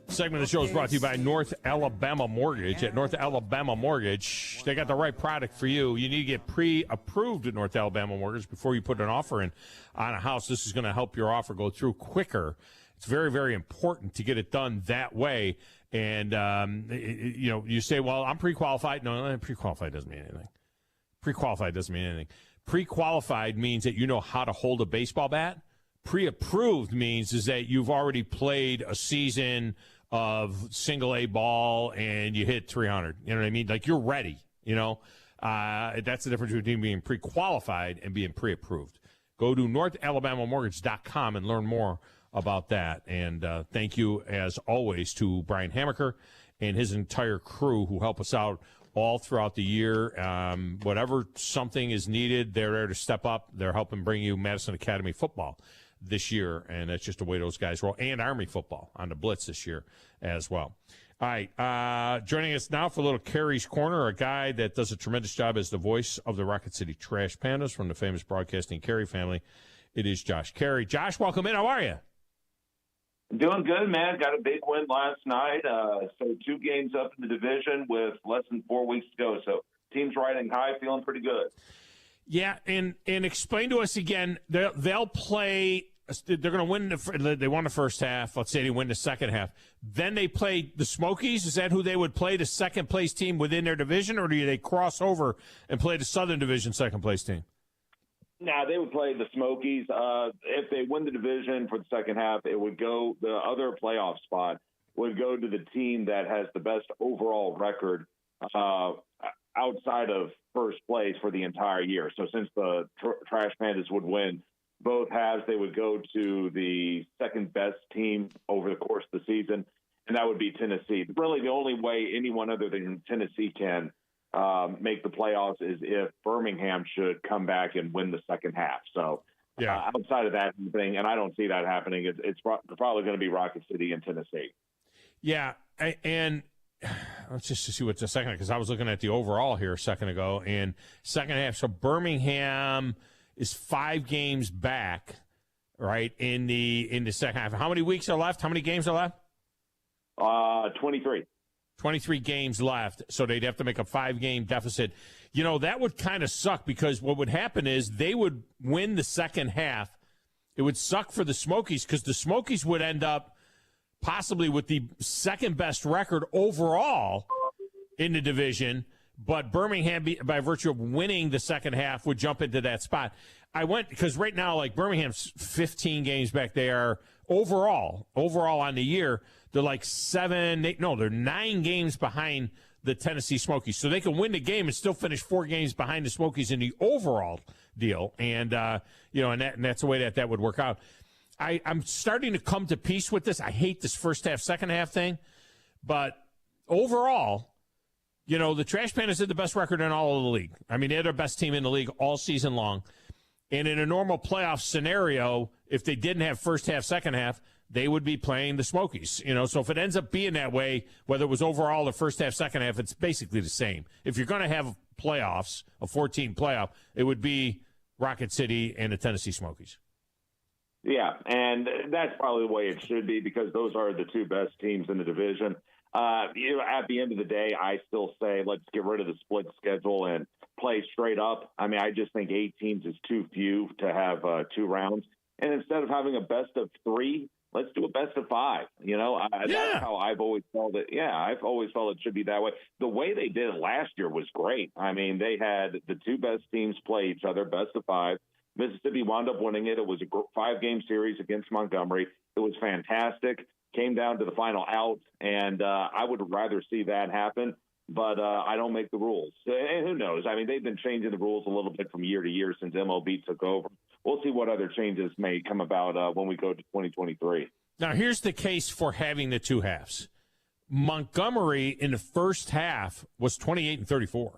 Segment of the show is brought to you by North Alabama Mortgage. At North Alabama Mortgage, they got the right product for you. You need to get pre-approved at North Alabama Mortgage before you put an offer in on a house. This is going to help your offer go through quicker. It's very, very important to get it done that way. And, you say, well, I'm pre-qualified. No, pre-qualified doesn't mean anything. Pre-qualified doesn't mean anything. Pre-qualified means that you know how to hold a baseball bat. Pre-approved means is that you've already played a season of single-A ball and you hit 300. You know what I mean? Like, you're ready, That's the difference between being pre-qualified and being pre-approved. Go to NorthAlabamaMortgage.com and learn more about that. And thank you, as always, to Brian Hammaker and his entire crew who help us out all throughout the year. Whatever something is needed, they're there to step up. They're helping bring you Madison Academy football this year, and that's just the way those guys roll, and Army football on the Blitz this year as well. All right, joining us now for a little Carrie's Corner, a guy that does a tremendous job as the voice of the Rocket City Trash Pandas from the famous Broadcasting Carey family. It is Josh Carey. Josh, welcome in. How are you? Doing good, man. Got a big win last night. So 2 games up in the division with less than 4 weeks to go. So team's riding high, feeling pretty good. Yeah, and explain to us again. They'll play. They're going to win. They won the first half. Let's say they win the second half. Then they play the Smokies. Is that who they would play, the second place team within their division, or do they cross over and play the Southern Division second place team? Nah, they would play the Smokies. If they win the division for the second half, it would go, the other playoff spot would go to the team that has the best overall record outside of first place for the entire year. So since the Trash Pandas would win both halves, they would go to the second best team over the course of the season, and that would be Tennessee. Really, the only way anyone other than Tennessee can make the playoffs is if Birmingham should come back and win the second half. So outside of that thing, and I don't see that happening, it's probably going to be Rocket City and Tennessee. Yeah, and let's just see what's a second, because I was looking at the overall here a second ago, and second half. So Birmingham is 5 games back, right, in the second half. How many weeks are left? How many games are left? 23. 23 games left, so they'd have to make a 5-game deficit. That would kind of suck, because what would happen is they would win the second half. It would suck for the Smokies, because the Smokies would end up possibly with the second best record overall in the division, but Birmingham, by virtue of winning the second half, would jump into that spot. I went because right now, like Birmingham's 15 games back. They are overall on the year, they're like 9 games behind the Tennessee Smokies. So they can win the game and still finish 4 games behind the Smokies in the overall deal. And, and that's the way that would work out. I'm starting to come to peace with this. I hate this first half, second half thing. But overall, the Trash Pandas had the best record in all of the league. I mean, they're the best team in the league all season long. And in a normal playoff scenario, if they didn't have first half, second half, they would be playing the Smokies. So if it ends up being that way, whether it was overall or first half, second half, it's basically the same. If you're going to have playoffs, a 14 playoff, it would be Rocket City and the Tennessee Smokies. Yeah, and that's probably the way it should be because those are the 2 best teams in the division. At the end of the day, I still say let's get rid of the split schedule and play straight up. I mean, I just think 8 teams is too few to have 2 rounds. And instead of having a best of 3, let's do a best of 5. That's how I've always felt it. Yeah, I've always felt it should be that way. The way they did it last year was great. I mean, they had the 2 best teams play each other, best of 5. Mississippi wound up winning it. It was a 5-game series against Montgomery. It was fantastic. Came down to the final out, and I would rather see that happen, but I don't make the rules. And who knows? I mean, they've been changing the rules a little bit from year to year since MLB took over. We'll see what other changes may come about when we go to 2023. Now, here's the case for having the 2 halves. Montgomery in the first half was 28-34.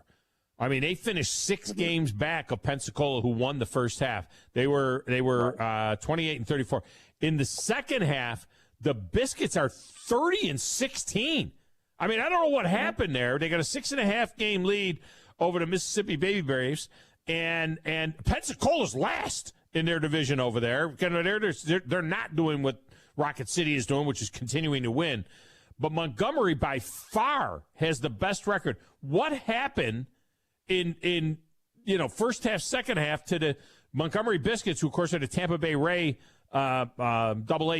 I mean, they finished 6 games back of Pensacola, who won the first half. They were 28-34. In the second half, the Biscuits are 30-16. I mean, I don't know what happened there. They got a 6.5 game lead over the Mississippi Baby Braves, and Pensacola's last in their division over there. They're not doing what Rocket City is doing, which is continuing to win. But Montgomery by far has the best record. What happened in first half, second half to the Montgomery Biscuits, who of course are the Tampa Bay Ray AA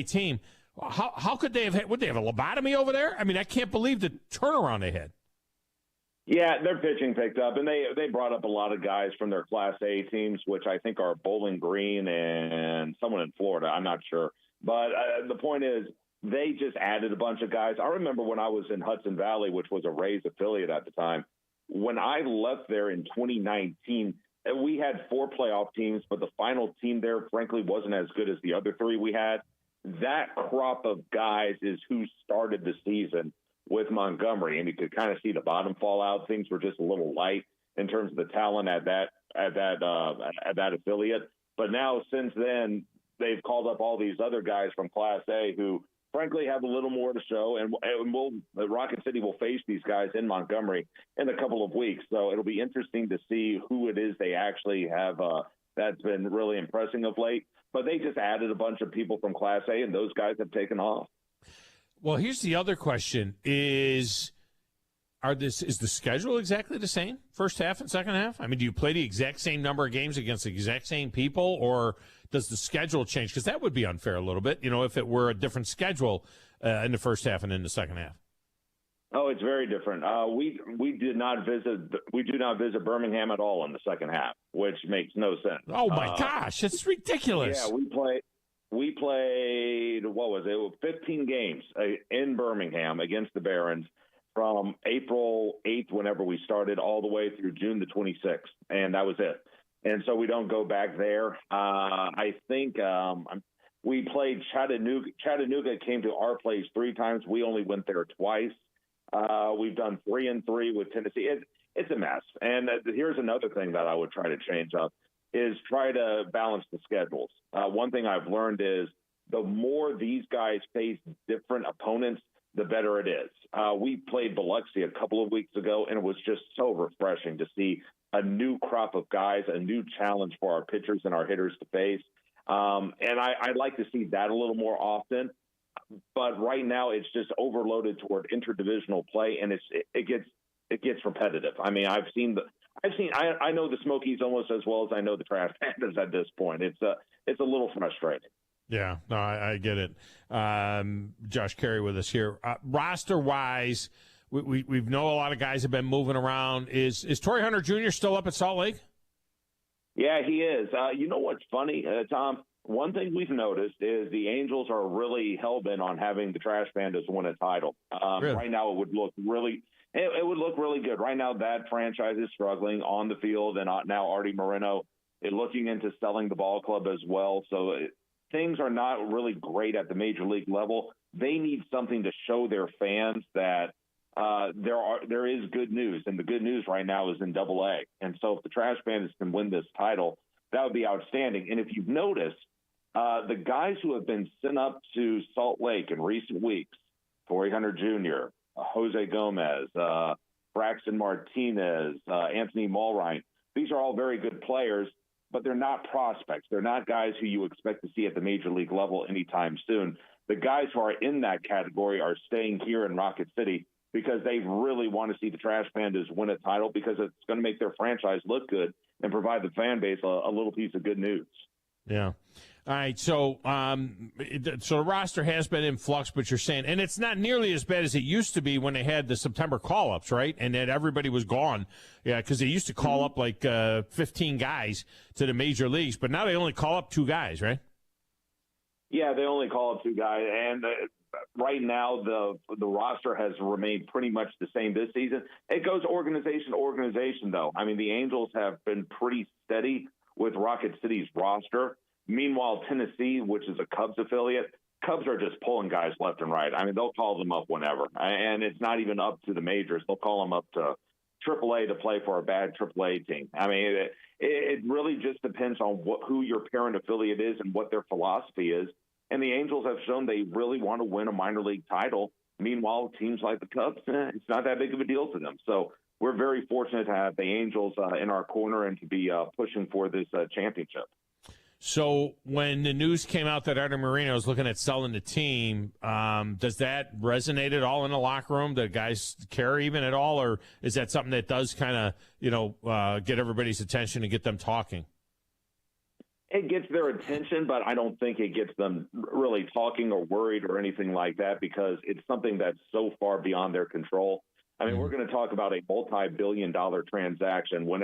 team? How could they have? Would they have a lobotomy over there? I mean, I can't believe the turnaround they had. Yeah, their pitching picked up, and they brought up a lot of guys from their Class A teams, which I think are Bowling Green and someone in Florida. I'm not sure. But the point is, they just added a bunch of guys. I remember when I was in Hudson Valley, which was a Rays affiliate at the time. When I left there in 2019, we had 4 playoff teams, but the final team there, frankly, wasn't as good as the other 3 we had. That crop of guys is who started the season with Montgomery, and you could kind of see the bottom fall out. Things were just a little light in terms of the talent at that affiliate. But now, since then, they've called up all these other guys from Class A who, frankly, have a little more to show. And Rocket City will face these guys in Montgomery in a couple of weeks. So it'll be interesting to see who it is they actually have that's been really impressing of late. But they just added a bunch of people from Class A, and those guys have taken off. Well, here's the other question: is the schedule exactly the same, first half and second half? I mean, do you play the exact same number of games against the exact same people, or does the schedule change? Because that would be unfair a little bit, if it were a different schedule in the first half and in the second half. Oh, it's very different. We do not visit Birmingham at all in the second half, which makes no sense. Oh my gosh, it's ridiculous. Yeah, we played what was it? 15 games in Birmingham against the Barons from April 8th, whenever we started, all the way through June the 26th, and that was it. And so we don't go back there. I think we played Chattanooga. Chattanooga came to our place 3 times. We only went there twice. We've done 3-3 with Tennessee. It's a mess. And here's another thing that I would try to change up is try to balance the schedules. One thing I've learned is the more these guys face different opponents, the better it is. We played Biloxi a couple of weeks ago, and it was just so refreshing to see a new crop of guys, a new challenge for our pitchers and our hitters to face. And I'd like to see that a little more often. But right now, it's just overloaded toward interdivisional play, and it gets repetitive. I mean, I know the Smokies almost as well as I know the Trash Pandas at this point. It's a little frustrating. Yeah, no, I get it. Josh Carey with us here. Roster-wise, we know a lot of guys have been moving around. Is Torrey Hunter Jr. still up at Salt Lake? Yeah, he is. You know what's funny, Tom? One thing we've noticed is the Angels are really hell-bent on having the Trash Pandas win a title. Really? Right now, it would look really good. Right now, that franchise is struggling on the field, and now Artie Moreno is looking into selling the ball club as well. So things are not really great at the major league level. They need something to show their fans that there is good news, and the good news right now is in Double-A. And so if the Trash Pandas can win this title, that would be outstanding. And if you've noticed, the guys who have been sent up to Salt Lake in recent weeks, Torrey Hunter Jr., Jose Gomez, Braxton Martinez, Anthony Mulrine, these are all very good players, but they're not prospects. They're not guys who you expect to see at the major league level anytime soon. The guys who are in that category are staying here in Rocket City because they really want to see the Trash Pandas win a title because it's going to make their franchise look good and provide the fan base a little piece of good news. Yeah. All right, so the roster has been in flux, but you're saying, and it's not nearly as bad as it used to be when they had the September call-ups, right? And that everybody was gone. Yeah, because they used to call up like 15 guys to the major leagues, but now they only call up 2 guys, right? Yeah, they only call up 2 guys, and right now the roster has remained pretty much the same this season. It goes organization to organization, though. I mean, the Angels have been pretty steady with Rocket City's roster. Meanwhile, Tennessee, which is a Cubs affiliate, Cubs are just pulling guys left and right. I mean, they'll call them up whenever, and it's not even up to the majors. They'll call them up to AAA to play for a bad AAA team. I mean, it really just depends on who your parent affiliate is and what their philosophy is. And the Angels have shown they really want to win a minor league title. Meanwhile, teams like the Cubs, it's not that big of a deal to them. So we're very fortunate to have the Angels in our corner and to be pushing for this championship. So when the news came out that Artie Moreno is looking at selling the team, does that resonate at all in the locker room? Do guys care even at all, or is that something that does kind of, get everybody's attention and get them talking? It gets their attention, but I don't think it gets them really talking or worried or anything like that because it's something that's so far beyond their control. I mean, we're going to talk about a multi-billion-dollar transaction when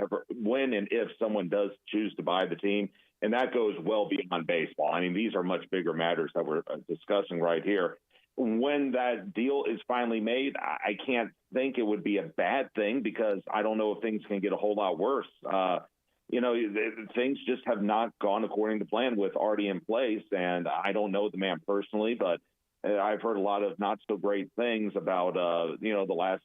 and if someone does choose to buy the team. And that goes well beyond baseball. I mean, these are much bigger matters that we're discussing right here. When that deal is finally made, I can't think it would be a bad thing because I don't know if things can get a whole lot worse. Things just have not gone according to plan with Artie in place. And I don't know the man personally, but I've heard a lot of not so great things about, the last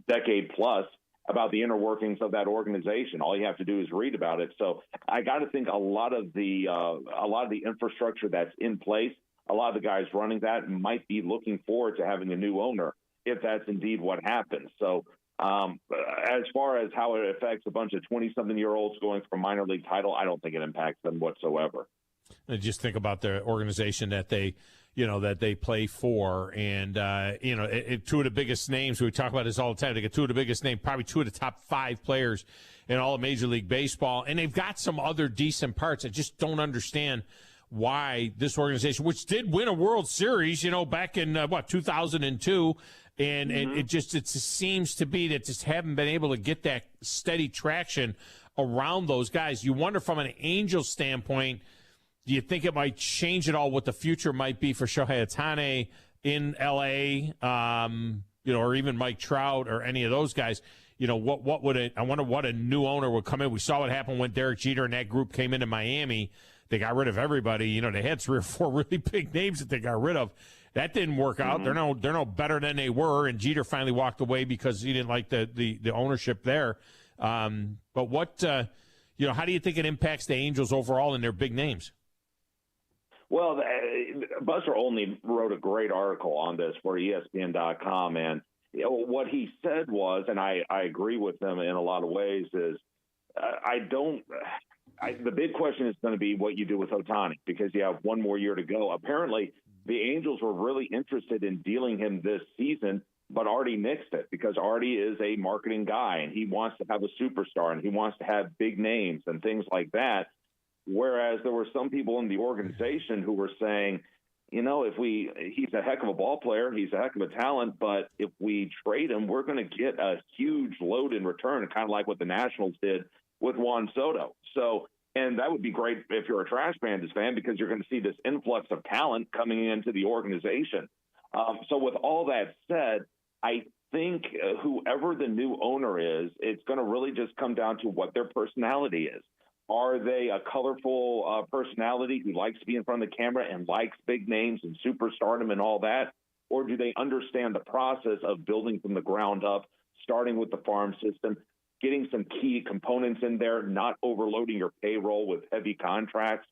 decade plus about the inner workings of that organization. All you have to do is read about it. So I got to think a lot of the infrastructure that's in place, a lot of the guys running that might be looking forward to having a new owner if that's indeed what happens. So as far as how it affects a bunch of 20-something-year-olds going for a minor league title, I don't think it impacts them whatsoever. And just think about the organization that they play for. And, two of the biggest names, we talk about this all the time, they get 2 of the biggest names, probably 2 of the top 5 players in all of Major League Baseball. And they've got some other decent parts. I just don't understand why this organization, which did win a World Series, back in, 2002, and it just seems to be that just haven't been able to get that steady traction around those guys. You wonder from an Angels standpoint, do you think it might change at all what the future might be for Shohei Ohtani in L.A., or even Mike Trout or any of those guys? I wonder what a new owner would come in. We saw what happened when Derek Jeter and that group came into Miami. They got rid of everybody. They had 3 or 4 really big names that they got rid of. That didn't work out. They're no better than they were, and Jeter finally walked away because he didn't like the ownership there. But what, how do you think it impacts the Angels overall and their big names? Well, Buster Olney wrote a great article on this for ESPN.com, and what he said was, and I agree with him in a lot of ways, is the big question is going to be what you do with Ohtani because you have 1 more year to go. Apparently, the Angels were really interested in dealing him this season, but Artie nixed it because Artie is a marketing guy, and he wants to have a superstar, and he wants to have big names and things like that. Whereas there were some people in the organization who were saying, he's a heck of a ball player, he's a heck of a talent, but if we trade him, we're going to get a huge load in return, kind of like what the Nationals did with Juan Soto. So, and that would be great if you're a Trash Pandas fan, because you're going to see this influx of talent coming into the organization. So with all that said, I think whoever the new owner is, it's going to really just come down to what their personality is. Are they a colorful personality who likes to be in front of the camera and likes big names and superstardom and all that? Or do they understand the process of building from the ground up, starting with the farm system, getting some key components in there, not overloading your payroll with heavy contracts?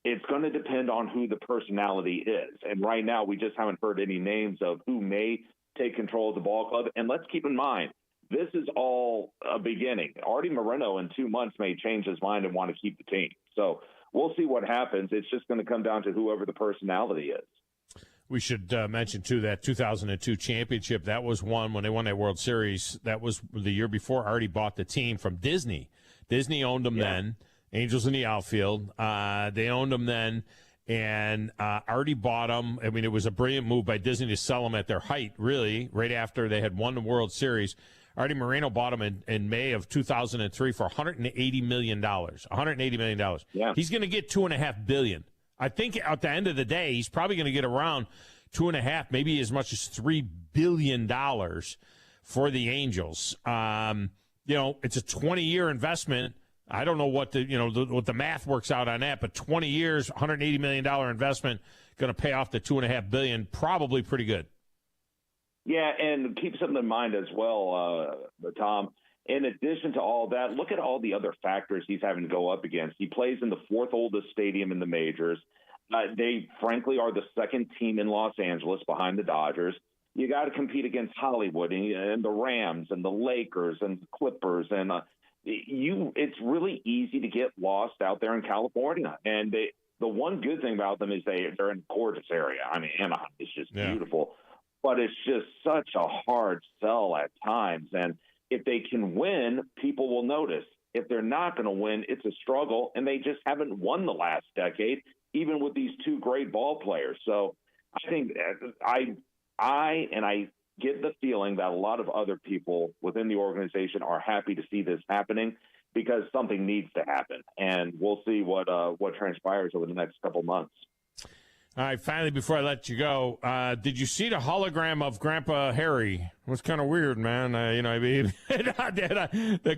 It's going to depend on who the personality is. And right now, we just haven't heard any names of who may take control of the ball club. And let's keep in mind, this is all a beginning. Artie Moreno in 2 months may change his mind and want to keep the team. So we'll see what happens. It's just going to come down to whoever the personality is. We should mention, too, that 2002 championship, that was one when they won that World Series. That was the year before Artie bought the team from Disney. Disney owned them then, Angels in the outfield. They owned them then, and Artie bought them. I mean, it was a brilliant move by Disney to sell them at their height, really, right after they had won the World Series. Artie Moreno bought him in May of 2003 for $180 million. $180 million. Yeah. He's going to get $2.5 billion. I think at the end of the day, he's probably going to get around $2.5, maybe as much as $3 billion for the Angels. It's a 20-year investment. I don't know what the math works out on that, but 20 years, $180 million investment, going to pay off the $2.5 billion, probably pretty good. Yeah, and keep something in mind as well, Tom. In addition to all that, look at all the other factors he's having to go up against. He plays in the fourth oldest stadium in the majors. They, frankly, are the second team in Los Angeles behind the Dodgers. You got to compete against Hollywood and the Rams and the Lakers and the Clippers. And it's really easy to get lost out there in California. And the one good thing about them is they're in a gorgeous area. I mean, Anaheim is just beautiful. But it's just such a hard sell at times. And if they can win, people will notice. If they're not going to win, it's a struggle, and they just haven't won the last decade, even with these two great ball players. So I think I get the feeling that a lot of other people within the organization are happy to see this happening, because something needs to happen. And we'll see what transpires over the next couple months. All right, finally, before I let you go, did you see the hologram of Grandpa Harry? It was kind of weird, man. The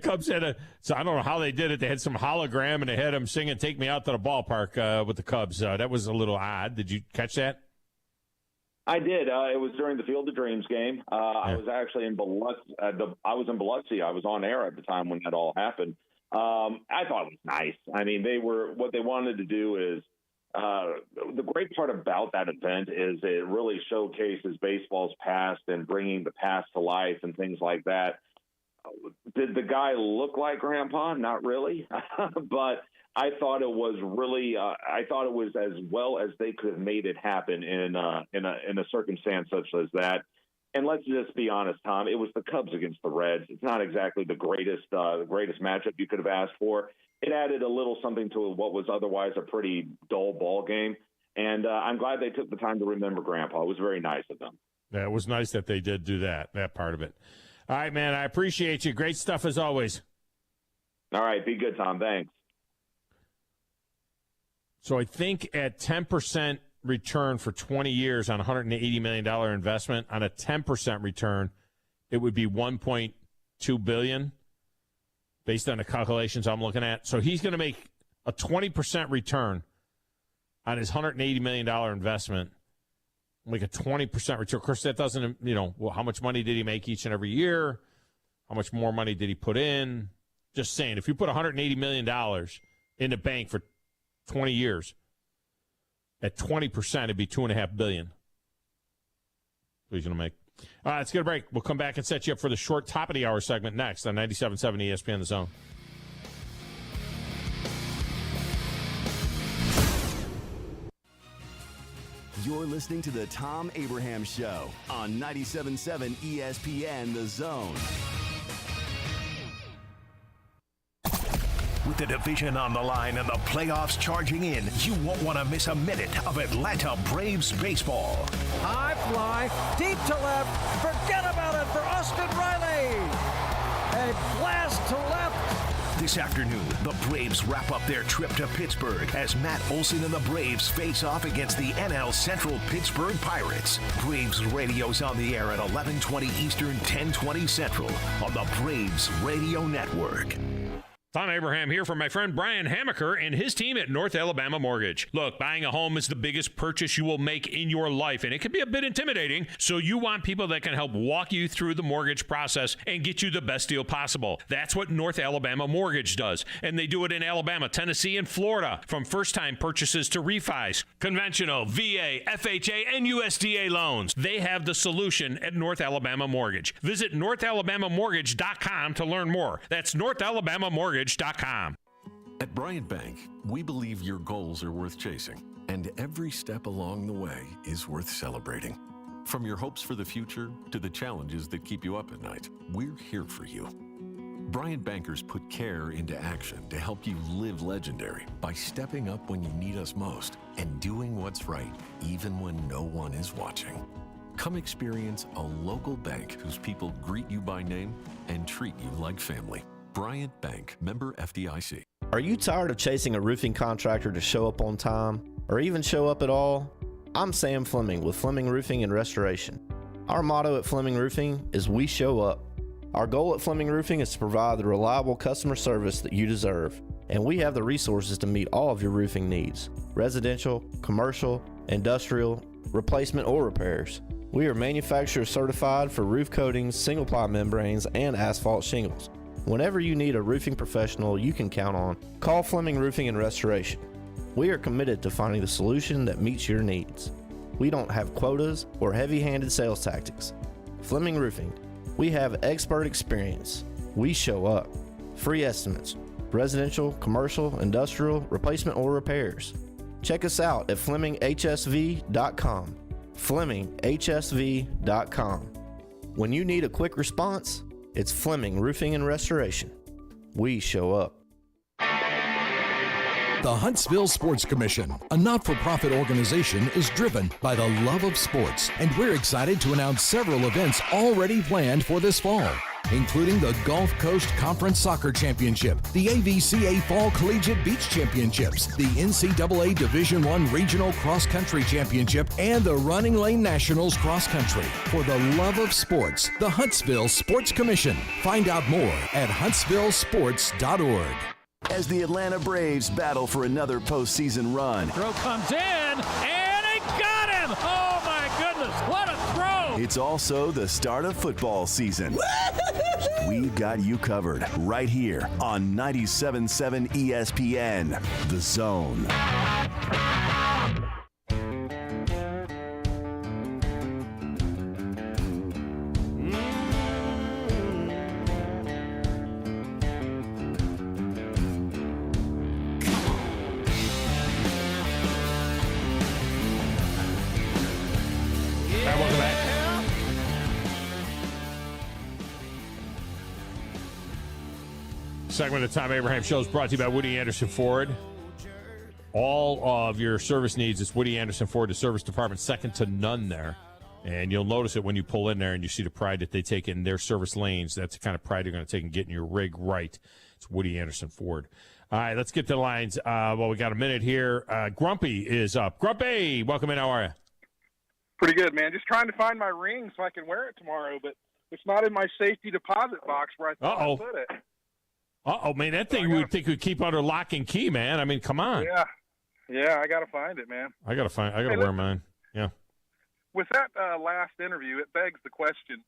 Cubs had so I don't know how they did it. They had some hologram, and they had him singing "Take Me Out to the Ballpark" with the Cubs. That was a little odd. Did you catch that? I did. It was during the Field of Dreams game. I was actually in Biloxi. I was in Biloxi. I was on air at the time when that all happened. I thought it was nice. I mean, what they wanted to do is, the great part about that event is it really showcases baseball's past and bringing the past to life and things like that. Did the guy look like Grandpa? Not really, but I thought it was really. I thought it was as well as they could have made it happen in a circumstance such as that. And let's just be honest, Tom. It was the Cubs against the Reds. It's not exactly the greatest matchup you could have asked for. It added a little something to what was otherwise a pretty dull ball game. And I'm glad they took the time to remember Grandpa. It was very nice of them. Yeah, it was nice that they did do that part of it. All right, man, I appreciate you. Great stuff as always. All right, be good, Tom. Thanks. So I think at 10% return for 20 years on a $180 million investment, on a 10% return, it would be $1.2 billion. Based on the calculations I'm looking at. So he's going to make a 20% return on his $180 million investment. Like a 20% return. Of course, that doesn't, how much money did he make each and every year? How much more money did he put in? Just saying, if you put $180 million in the bank for 20 years, at 20%, it'd be $2.5 billion. So he's going to make. All right, let's get a break. We'll come back and set you up for the short top of the hour segment next on 97.7 ESPN The Zone. You're listening to the Thom Abraham Show on 97.7 ESPN The Zone. With the division on the line and the playoffs charging in, you won't want to miss a minute of Atlanta Braves baseball. High fly, deep to left. Forget about it for Austin Riley. A blast to left. This afternoon, the Braves wrap up their trip to Pittsburgh as Matt Olson and the Braves face off against the NL Central Pittsburgh Pirates. Braves radio's on the air at 11:20 Eastern, 10:20 Central on the Braves Radio Network. Thom Abraham here for my friend Brian Hamaker and his team at North Alabama Mortgage. Look, buying a home is the biggest purchase you will make in your life, and it can be a bit intimidating, so you want people that can help walk you through the mortgage process and get you the best deal possible. That's what North Alabama Mortgage does, and they do it in Alabama, Tennessee, and Florida, from first-time purchases to refis, conventional, VA, FHA, and USDA loans. They have the solution at North Alabama Mortgage. Visit NorthAlabamaMortgage.com to learn more. That's NorthAlabamaMortgage.com. At Bryant Bank, we believe your goals are worth chasing, and every step along the way is worth celebrating. From your hopes for the future to the challenges that keep you up at night, we're here for you. Bryant bankers put care into action to help you live legendary by stepping up when you need us most and doing what's right even when no one is watching. Come experience a local bank whose people greet you by name and treat you like family. Bryant Bank, member FDIC. Are you tired of chasing a roofing contractor to show up on time or even show up at all? I'm Sam Fleming with Fleming Roofing and Restoration. Our motto at Fleming Roofing is we show up. Our goal at Fleming Roofing is to provide the reliable customer service that you deserve, and we have the resources to meet all of your roofing needs: residential, commercial, industrial, replacement, or repairs. We are manufacturer certified for roof coatings, single-ply membranes, and asphalt shingles. Whenever you need a roofing professional you can count on, call Fleming Roofing and Restoration. We are committed to finding the solution that meets your needs. We don't have quotas or heavy-handed sales tactics. Fleming Roofing, we have expert experience. We show up. Free estimates, residential, commercial, industrial, replacement, or repairs. Check us out at FlemingHSV.com. FlemingHSV.com. When you need a quick response, it's Fleming Roofing and Restoration. We show up. The Huntsville Sports Commission, a not-for-profit organization, is driven by the love of sports, and we're excited to announce several events already planned for this fall, including the Gulf Coast Conference Soccer Championship, the AVCA Fall Collegiate Beach Championships, the NCAA Division I Regional Cross Country Championship, and the Running Lane Nationals Cross Country. For the love of sports, the Huntsville Sports Commission. Find out more at huntsvillesports.org. As the Atlanta Braves battle for another postseason run. Throw comes in, and he got him! Oh, my goodness, what a throw! It's also the start of football season. We've got you covered right here on 97.7 ESPN, The Zone. Segment of Thom Abraham Show is brought to you by Woody Anderson Ford. All of your service needs, it's Woody Anderson Ford, the service department, second to none there. And you'll notice it when you pull in there and you see the pride that they take in their service lanes. That's the kind of pride they're going to take in getting your rig right. It's Woody Anderson Ford. All right, let's get to the lines. Well, we got a minute here. Grumpy is up. Grumpy, welcome in. How are you? Pretty good, man. Just trying to find my ring so I can wear it tomorrow, but it's not in my safety deposit box where I thought I put it. Uh-oh, man, that thing we would think would keep under lock and key, man. I mean, come on. Yeah, I got to find it, man. I got to wear mine. Yeah. With that last interview, it begs the question.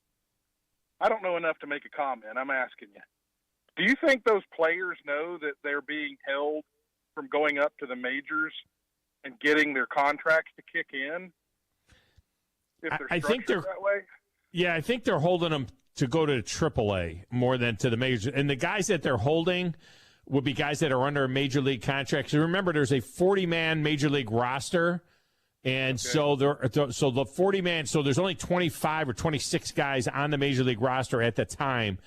I don't know enough to make a comment. I'm asking you. Do you think those players know that they're being held from going up to the majors and getting their contracts to kick in? If they're I think they're that way? Yeah, I think they're holding them to go to AAA more than to the majors. And the guys that they're holding would be guys that are under a major league contract. So remember, there's a 40-man major league roster. And so the 40-man, so there's only 25 or 26 guys on the major league roster at the time.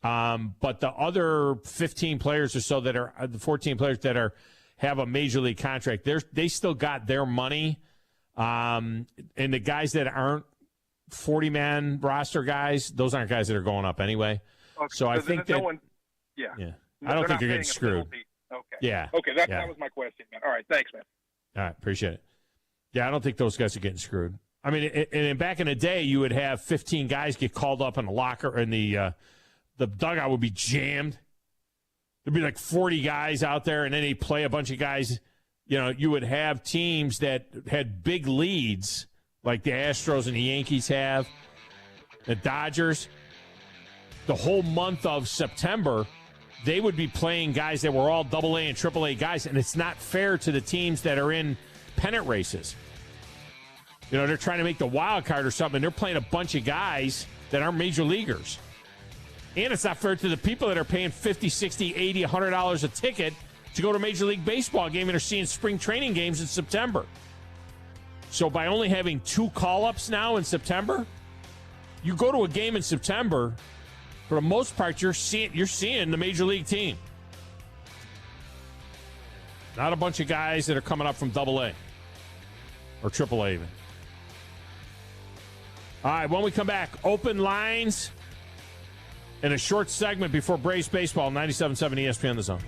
But the other 15 players or so that are the 14 players that have a major league contract, they still got their money. And the guys that aren't 40-man roster guys, those aren't guys that are going up anyway. Okay, so I think that no one, yeah. I don't think they're getting screwed. Okay. Yeah. Okay, that was my question, man. All right, thanks, man. All right, appreciate it. Yeah, I don't think those guys are getting screwed. I mean, and back in the day, you would have 15 guys get called up in the locker, and the dugout would be jammed. There'd be like 40 guys out there, and then they'd play a bunch of guys. You know, you would have teams that had big leads, like the Astros and the Yankees have, the Dodgers. The whole month of September, they would be playing guys that were all AA and AAA guys, and it's not fair to the teams that are in pennant races. You know, they're trying to make the wild card or something. They're playing a bunch of guys that aren't major leaguers. And it's not fair to the people that are paying $50, $60, $80, $100 a ticket to go to a Major League Baseball game and are seeing spring training games in September. So by only having 2 call-ups now in September, you go to a game in September, for the most part, you're seeing the Major League team. Not a bunch of guys that are coming up from AA or AAA even. All right, when we come back, open lines in a short segment before Braves baseball, 97.7 ESPN The Zone.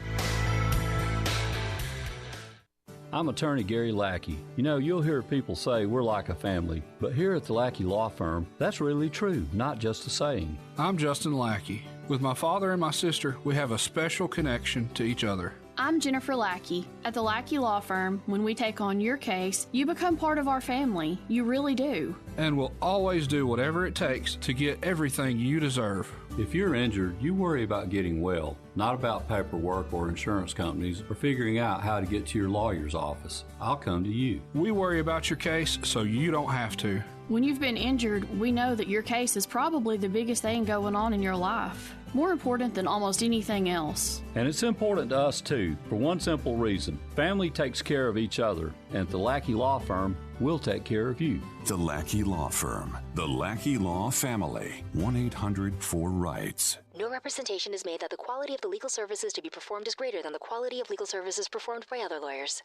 I'm attorney Gary Lackey. You know, you'll hear people say we're like a family, but here at the Lackey Law Firm, that's really true, not just a saying. I'm Justin Lackey. With my father and my sister, we have a special connection to each other. I'm Jennifer Lackey. At the Lackey Law Firm, when we take on your case, you become part of our family. You really do. And we'll always do whatever it takes to get everything you deserve. If you're injured, you worry about getting well, not about paperwork or insurance companies or figuring out how to get to your lawyer's office. I'll come to you. We worry about your case so you don't have to. When you've been injured, we know that your case is probably the biggest thing going on in your life. More important than almost anything else. And it's important to us, too, for one simple reason. Family takes care of each other, and at the Lackey Law Firm, we'll take care of you. The Lackey Law Firm. The Lackey Law Family. 1-800-4RIGHTS. No representation is made that the quality of the legal services to be performed is greater than the quality of legal services performed by other lawyers.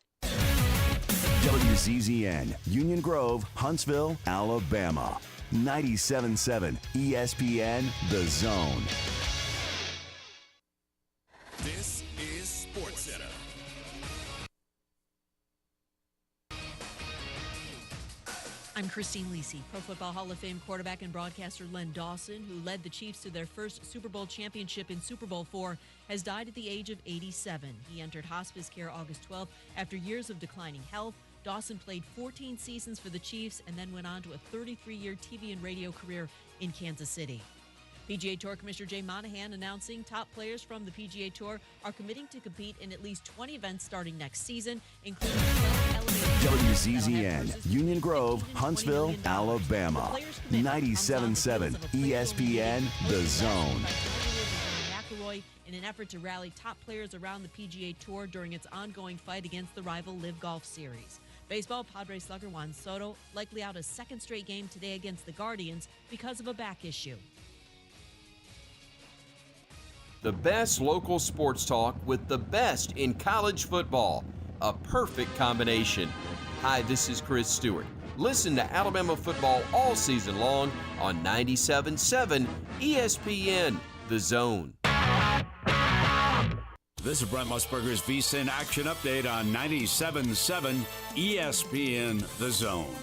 WZZN, Union Grove, Huntsville, Alabama. 97.7 ESPN The Zone. This is SportsCenter. I'm Christine Lisi. Pro Football Hall of Fame quarterback and broadcaster Len Dawson, who led the Chiefs to their first Super Bowl championship in Super Bowl IV, has died at the age of 87. He entered hospice care August 12th after years of declining health. Dawson played 14 seasons for the Chiefs and then went on to a 33-year TV and radio career in Kansas City. PGA Tour Commissioner Jay Monahan announcing top players from the PGA Tour are committing to compete in at least 20 events starting next season, including WZZN, Union Grove, Huntsville, Alabama. 97.7 ESPN The Zone. McIlroy in an effort to rally top players around the PGA Tour during its ongoing fight against the rival Live Golf Series. Baseball, Padres slugger Juan Soto likely out a second straight game today against the Guardians because of a back issue. The best local sports talk with the best in college football. A perfect combination. Hi, this is Chris Stewart. Listen to Alabama football all season long on 97.7 ESPN The Zone. This is Brent Musburger's VSiN Action Update on 97.7 ESPN The Zone.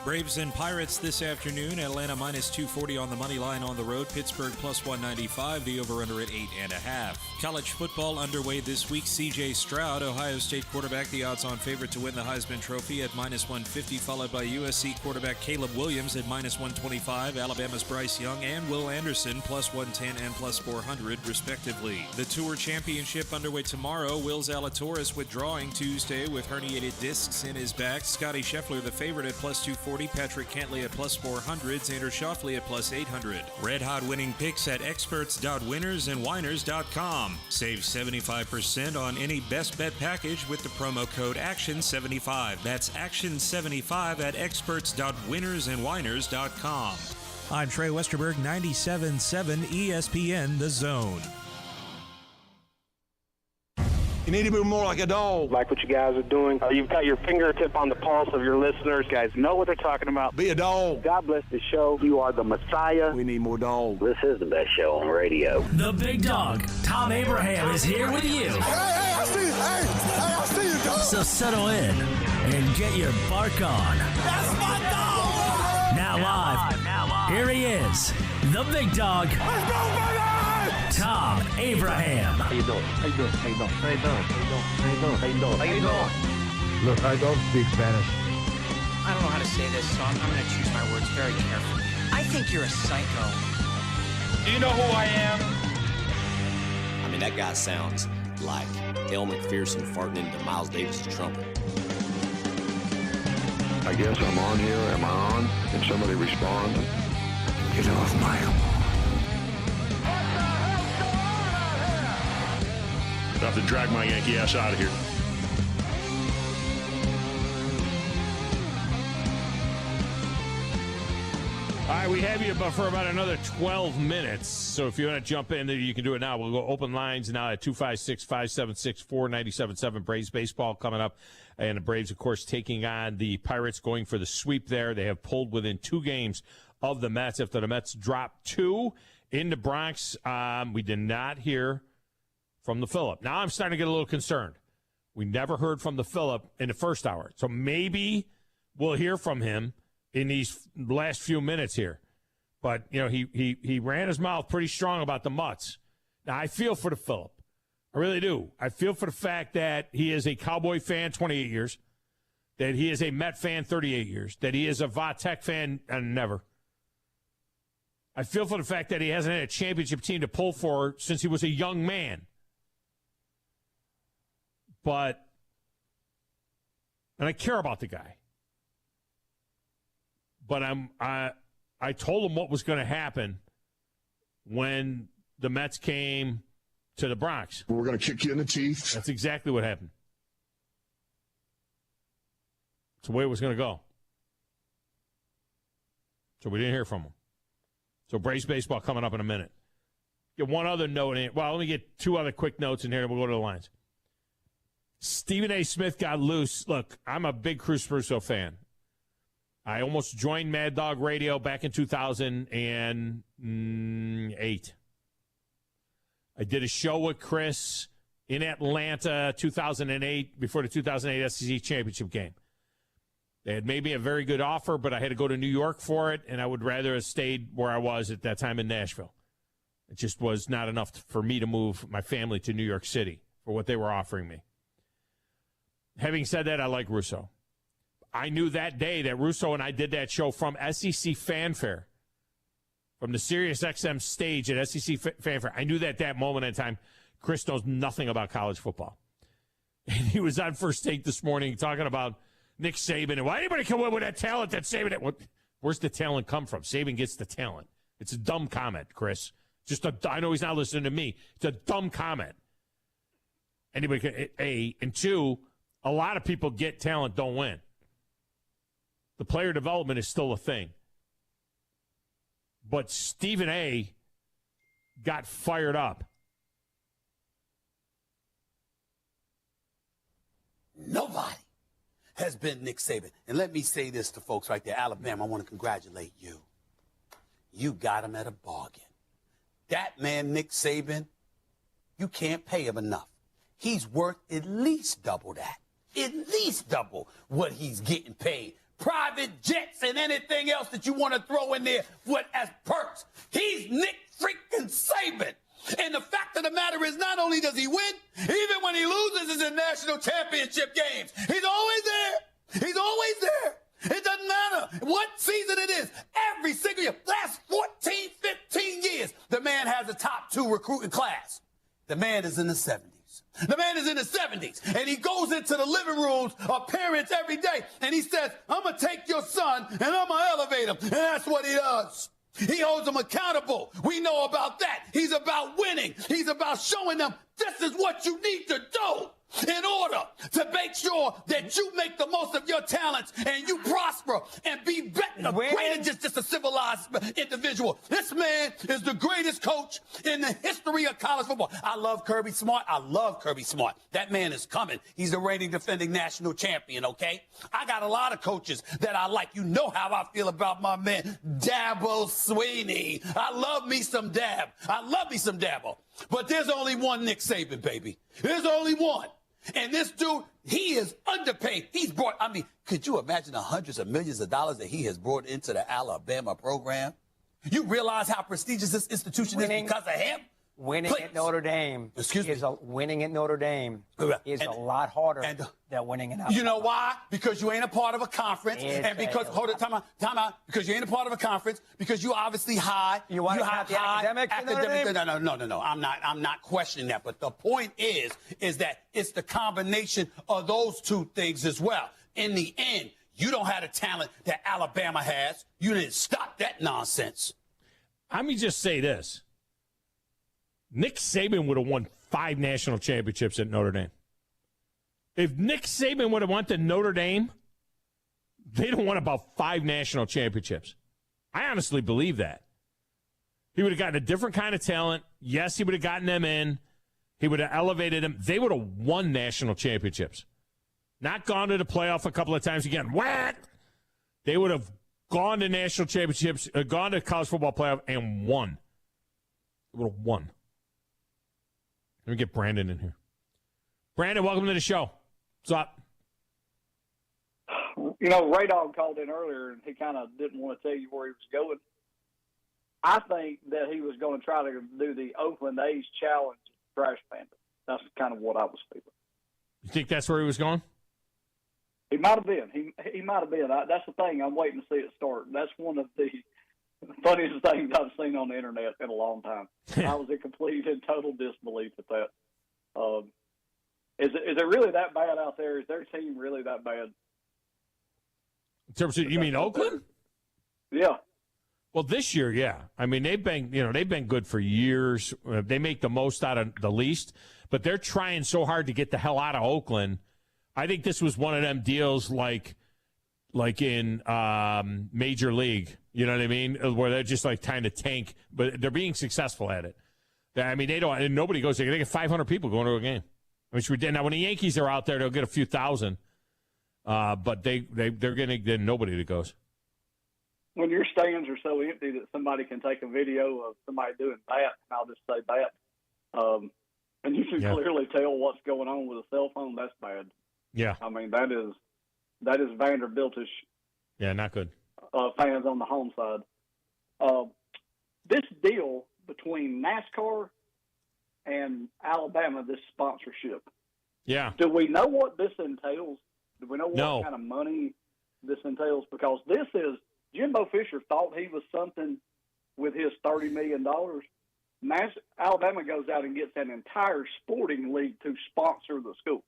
Braves and Pirates this afternoon. Atlanta minus 240 on the money line on the road. Pittsburgh plus 195. The over-under at 8.5. College football underway this week. C.J. Stroud, Ohio State quarterback, the odds-on favorite to win the Heisman Trophy at minus 150, followed by USC quarterback Caleb Williams at minus 125. Alabama's Bryce Young and Will Anderson plus 110 and plus 400, respectively. The Tour Championship underway tomorrow. Will Zalatoris withdrawing Tuesday with herniated discs in his back. Scotty Scheffler, the favorite, at plus 240. Patrick Cantley at plus 400, Xander Schauffele at plus 800. Red Hot winning picks at experts.winnersandwiners.com. Save 75% on any best bet package with the promo code ACTION75. That's ACTION75 at experts.winnersandwiners.com. I'm Trey Westerberg, 97.7 ESPN The Zone. You need to be more like a dog. Like what you guys are doing. You've got your fingertip on the pulse of your listeners. You guys know what they're talking about. Be a dog. God bless the show. You are the Messiah. We need more dogs. This is the best show on radio. The big dog, Thom Abraham, is here with you. Hey, I see you. I see you, dog. So settle in and get your bark on. That's my dog. Now live. Here he is, the big dog. Let's go, baby! Thom Abraham. How you doing? How you doing? How you doing? How you doing? How you doing? How you doing? How you doing? Look, I don't speak Spanish. I don't know how to say this, so I'm going to choose my words very carefully. I think you're a psycho. Do you know who I am? I mean, that guy sounds like El McPherson farting into Miles Davis' trumpet. I guess I'm on here. Am I on? Can somebody respond? Get off my I have to drag my Yankee ass out of here. All right, we have you for about another 12 minutes. So if you want to jump in, you can do it now. We'll go open lines now at 256-576-4977. Braves baseball coming up. And the Braves, of course, taking on the Pirates, going for the sweep there. They have pulled within 2 games of the Mets after the Mets dropped 2 in the Bronx. We did not hear from the Phillip. Now I'm starting to get a little concerned. We never heard from the Phillip in the first hour. So maybe we'll hear from him in these last few minutes here. But, you know, he ran his mouth pretty strong about the Mutts. Now, I feel for the Phillip. I really do. I feel for the fact that he is a Cowboy fan 28 years, that he is a Met fan 38 years, that he is a Vatek fan never. I feel for the fact that he hasn't had a championship team to pull for since he was a young man. But, and I care about the guy. But I told him what was going to happen when the Mets came to the Bronx. We're going to kick you in the teeth. That's exactly what happened. It's the way it was going to go. So we didn't hear from him. So Braves baseball coming up in a minute. Get one other note in. Well, let me get 2 other quick notes in here, and we'll go to the lines. Stephen A. Smith got loose. Look, I'm a big Cruz Russo fan. I almost joined Mad Dog Radio back in 2008. I did a show with Chris in Atlanta 2008 before the 2008 SEC championship game. They had made me a very good offer, but I had to go to New York for it, and I would rather have stayed where I was at that time in Nashville. It just was not enough for me to move my family to New York City for what they were offering me. Having said that, I like Russo. I knew that day that Russo and I did that show from SEC Fanfare, from the Sirius XM stage at SEC Fanfare. I knew that moment in time, Chris knows nothing about college football. And he was on First Take this morning talking about Nick Saban and why anybody come up with that talent that Saban. Where's the talent come from? Saban gets the talent. It's a dumb comment, Chris. I know he's not listening to me. It's a dumb comment. Anybody can, A, and 2, a lot of people get talent, don't win. The player development is still a thing. But Stephen A. got fired up. Nobody has been Nick Saban. And let me say this to folks right there. Alabama, I want to congratulate you. You got him at a bargain. That man, Nick Saban, you can't pay him enough. He's worth at least double that. At least double what he's getting paid. Private jets and anything else that you want to throw in there as perks. He's Nick freaking Saban. And the fact of the matter is, not only does he win, even when he loses in national championship games, he's always there. He's always there. It doesn't matter what season it is. Every single year, last 14, 15 years, the man has a top 2 recruiting class. The man is in the 70s. The man is in the 70s, and he goes into the living rooms of parents every day, and he says, I'm going to take your son, and I'm going to elevate him. And that's what he does. He holds them accountable. We know about that. He's about winning. He's about showing them this is what you need to do. in order to make sure that you make the most of your talents and you prosper and be better, greater than just a civilized individual. This man is the greatest coach in the history of college football. I love Kirby Smart. That man is coming. He's the reigning defending national champion, okay? I got a lot of coaches that I like. You know how I feel about my man, Dabo Swinney. I love me some Dabo. But there's only one Nick Saban, baby. There's only one. And this dude, he is underpaid. Could you imagine the hundreds of millions of dollars that he has brought into the Alabama program? You realize how prestigious this institution is because of him? Winning at Notre Dame is a lot harder than winning in Alabama. You know why? Because you ain't a part of a conference, and because time out. Because you ain't a part of a conference, because you obviously high. You want to have the academics? No. I'm not questioning that. But the point is that it's the combination of those two things as well. In the end, you don't have the talent that Alabama has. You didn't stop that nonsense. Let me just say this. Nick Saban would have won 5 national championships at Notre Dame. If Nick Saban would have went to Notre Dame, they'd have won about 5 national championships. I honestly believe that. He would have gotten a different kind of talent. Yes, he would have gotten them in. He would have elevated them. They would have won national championships. Not gone to the playoff a couple of times again. Whack! They would have gone to national championships, gone to college football playoff, and won. They would have won. Let me get Brandon in here. Brandon, welcome to the show. What's up? You know, Ray Dog called in earlier, and he kind of didn't want to tell you where he was going. I think that he was going to try to do the Oakland A's challenge Trash Panda. That's kind of what I was feeling. You think that's where he was going? He might have been. He might have been. That's the thing. I'm waiting to see it start. That's one of the funniest things I've seen on the internet in a long time. I was in complete and total disbelief at that. Is it really that bad out there? Is their team really that bad? In terms of, you mean Oakland? Yeah. Well, this year, yeah. I mean, they've been good for years. They make the most out of the least, but they're trying so hard to get the hell out of Oakland. I think this was one of them deals like in Major League, you know what I mean, where they're just like trying to tank, but they're being successful at it. I mean, and nobody goes there. They get 500 people going to a game. Which we did. Now, when the Yankees are out there, they'll get a few thousand, but they're going to get nobody that goes. When your stands are so empty that somebody can take a video of somebody doing that, and I'll just say that, and you can clearly tell what's going on with a cell phone, that's bad. Yeah. I mean, that is Vanderbiltish. Yeah, not good. Fans on the home side. This deal between NASCAR and Alabama, this sponsorship. Yeah. Do we know what this entails? Do we know what kind of money this entails? Because this is, Jimbo Fisher thought he was something with his $30 million. Alabama goes out and gets an entire sporting league to sponsor the school.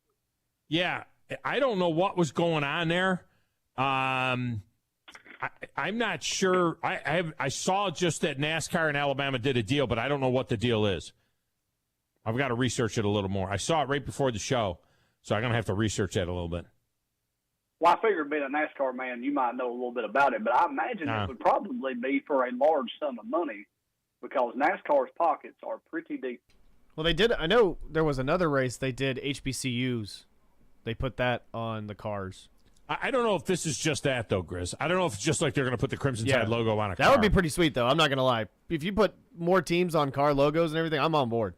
Yeah. I don't know what was going on there. I'm not sure. I saw just that NASCAR and Alabama did a deal, but I don't know what the deal is. I've got to research it a little more. I saw it right before the show, so I'm going to have to research that a little bit. Well, I figured being a NASCAR man, you might know a little bit about it, but I imagine it would probably be for a large sum of money because NASCAR's pockets are pretty deep. Well, they did. I know there was another race they did HBCUs. They put that on the cars. I don't know if this is just that, though, Grizz. I don't know if it's just like they're going to put the Crimson Tide logo on a car. That would be pretty sweet, though. I'm not going to lie. If you put more teams on car logos and everything, I'm on board.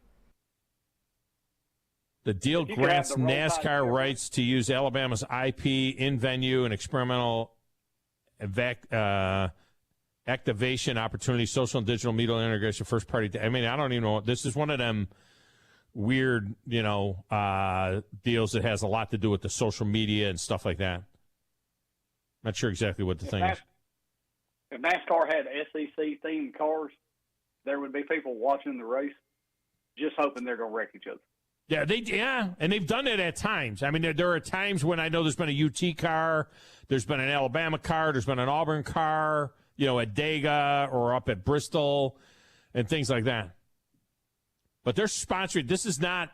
The deal grants NASCAR rights to use Alabama's IP in venue and experimental activation opportunities, social and digital media integration, first party. I mean, I don't even know. This is one of them weird, deals that has a lot to do with the social media and stuff like that. Not sure exactly what the thing is. If NASCAR had SEC-themed cars, there would be people watching the race just hoping they're going to wreck each other. Yeah, and they've done it at times. I mean, there are times when I know there's been a UT car, there's been an Alabama car, there's been an Auburn car, at Dega or up at Bristol and things like that. But they're sponsored. This is not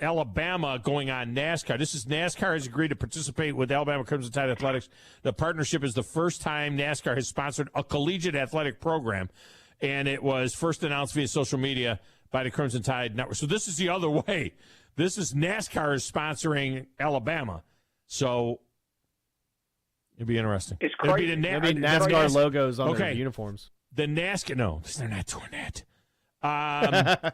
Alabama going on NASCAR. This is NASCAR has agreed to participate with Alabama Crimson Tide Athletics. The partnership is the first time NASCAR has sponsored a collegiate athletic program, and it was first announced via social media by the Crimson Tide Network. So this is the other way. This is NASCAR is sponsoring Alabama. So it'd be interesting. It's crazy. There'll be NASCAR logos on their uniforms. The NASCAR, no, they're not doing that.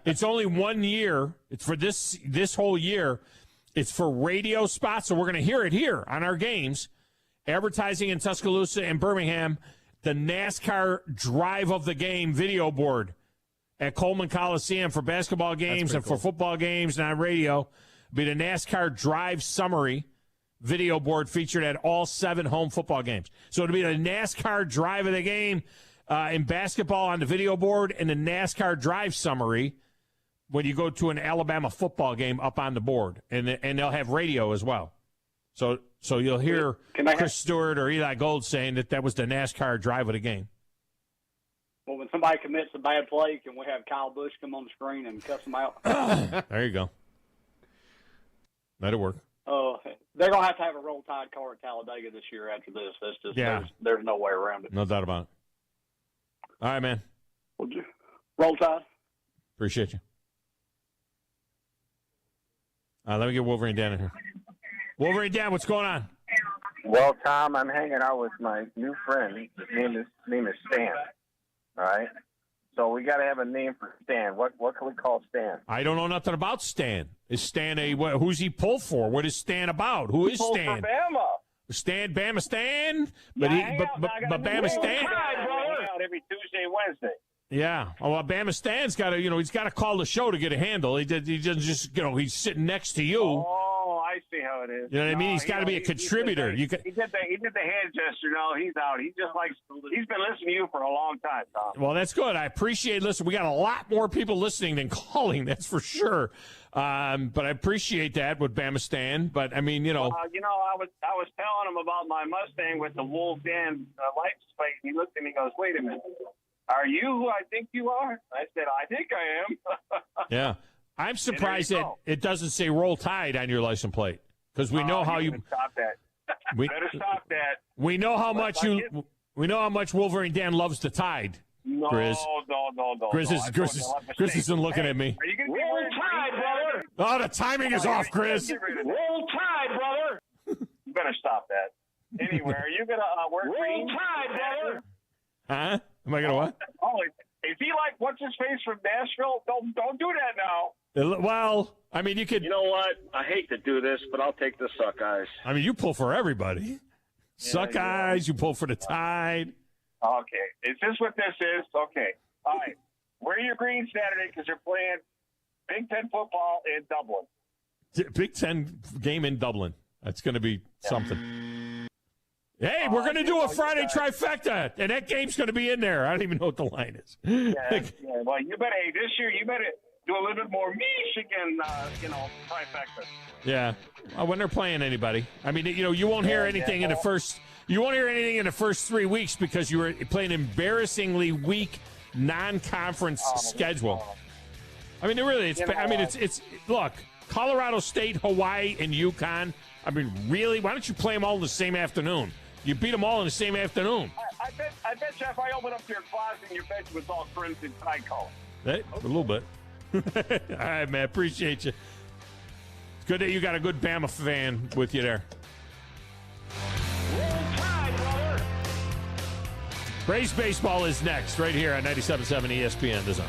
It's only 1 year. It's for this whole year. It's for radio spots, so we're going to hear it here on our games. Advertising in Tuscaloosa and Birmingham, the NASCAR Drive of the Game video board at Coleman Coliseum for basketball games and for football games and on radio. It'll be the NASCAR Drive Summary video board featured at all 7 home football games. So it'll be the NASCAR Drive of the Game in basketball on the video board and the NASCAR Drive Summary when you go to an Alabama football game up on the board. And they'll have radio as well. So you'll hear Chris Stewart or Eli Gold saying that was the NASCAR Drive of the Game. Well, when somebody commits a bad play, can we have Kyle Busch come on the screen and cuss them out? There you go. That'll work. They're going to have a Roll Tide car at Talladega this year after this. That's just there's no way around it. No doubt about it. All right, man. Roll Tide. Appreciate you. Let me get Wolverine Dan in here. Wolverine Dan, what's going on? Well, Tom, I'm hanging out with my new friend. His name is Stan. All right? So we got to have a name for Stan. What can we call Stan? I don't know nothing about Stan. Is Stan who's he pulled for? What is Stan about? Who is Stan? He for Bama. Stan, Bama Stan? But Bama Stan? Out every Tuesday, Wednesday. Yeah. Well, Bama Stan's got to, he's got to call the show to get a handle. He doesn't just, he's sitting next to you. Oh, I see how it is. You know what I mean? He's got to be a contributor. He did the hand gesture. No, he's out. He's been listening to you for a long time, Tom. Well, that's good. I appreciate listening. We got a lot more people listening than calling. That's for sure. But I appreciate that with Bama Stan. But I mean, I was telling him about my Mustang with the Wolf Dan license plate. And he looked at me and goes, "Wait a minute. Are you who I think you are?" I said, "I think I am." Yeah. I'm surprised that it doesn't say Roll Tide on your license plate because we know how you stop that. Better stop that. We know how much we know how much Wolverine Dan loves the Tide. No, Grizz. no. Grizz isn't looking at me. Are you going to Roll Tide, brother? Oh, the timing is off, Grizz. Roll Tide, brother. You better stop that. Anyway, are you going to work Roll Tide, brother? Huh? Am I going to what? Oh, is he like what's his face from Nashville? Don't do that now. Well, I mean, you could. You know what? I hate to do this, but I'll take the Suck Eyes. I mean, you pull for everybody. Suck Eyes, you pull for the Tide. Okay. Is this what this is? Okay. All right. Wear your green Saturday because they're playing Big Ten football in Dublin. Big Ten game in Dublin. That's going to be something. Hey, we're going to do a Friday trifecta, and that game's going to be in there. I don't even know what the line is. Yeah. Well, you better, this year, you better do a little bit more Michigan, trifecta. Yeah. When they're playing anybody. I mean, you won't hear anything in the first. You won't hear anything in the first 3 weeks because you were playing an embarrassingly weak non-conference schedule. I mean, it's look, Colorado State, Hawaii, and UConn. I mean, really? Why don't you play them all in the same afternoon? You beat them all in the same afternoon. I bet you if I open up your closet and your bed was all crimson Tide color. Hey, a little bit. All right, man. Appreciate you. It's good that you got a good Bama fan with you there. Roll Tide, brother. Braves baseball is next, right here on 97.7 ESPN. The Zone.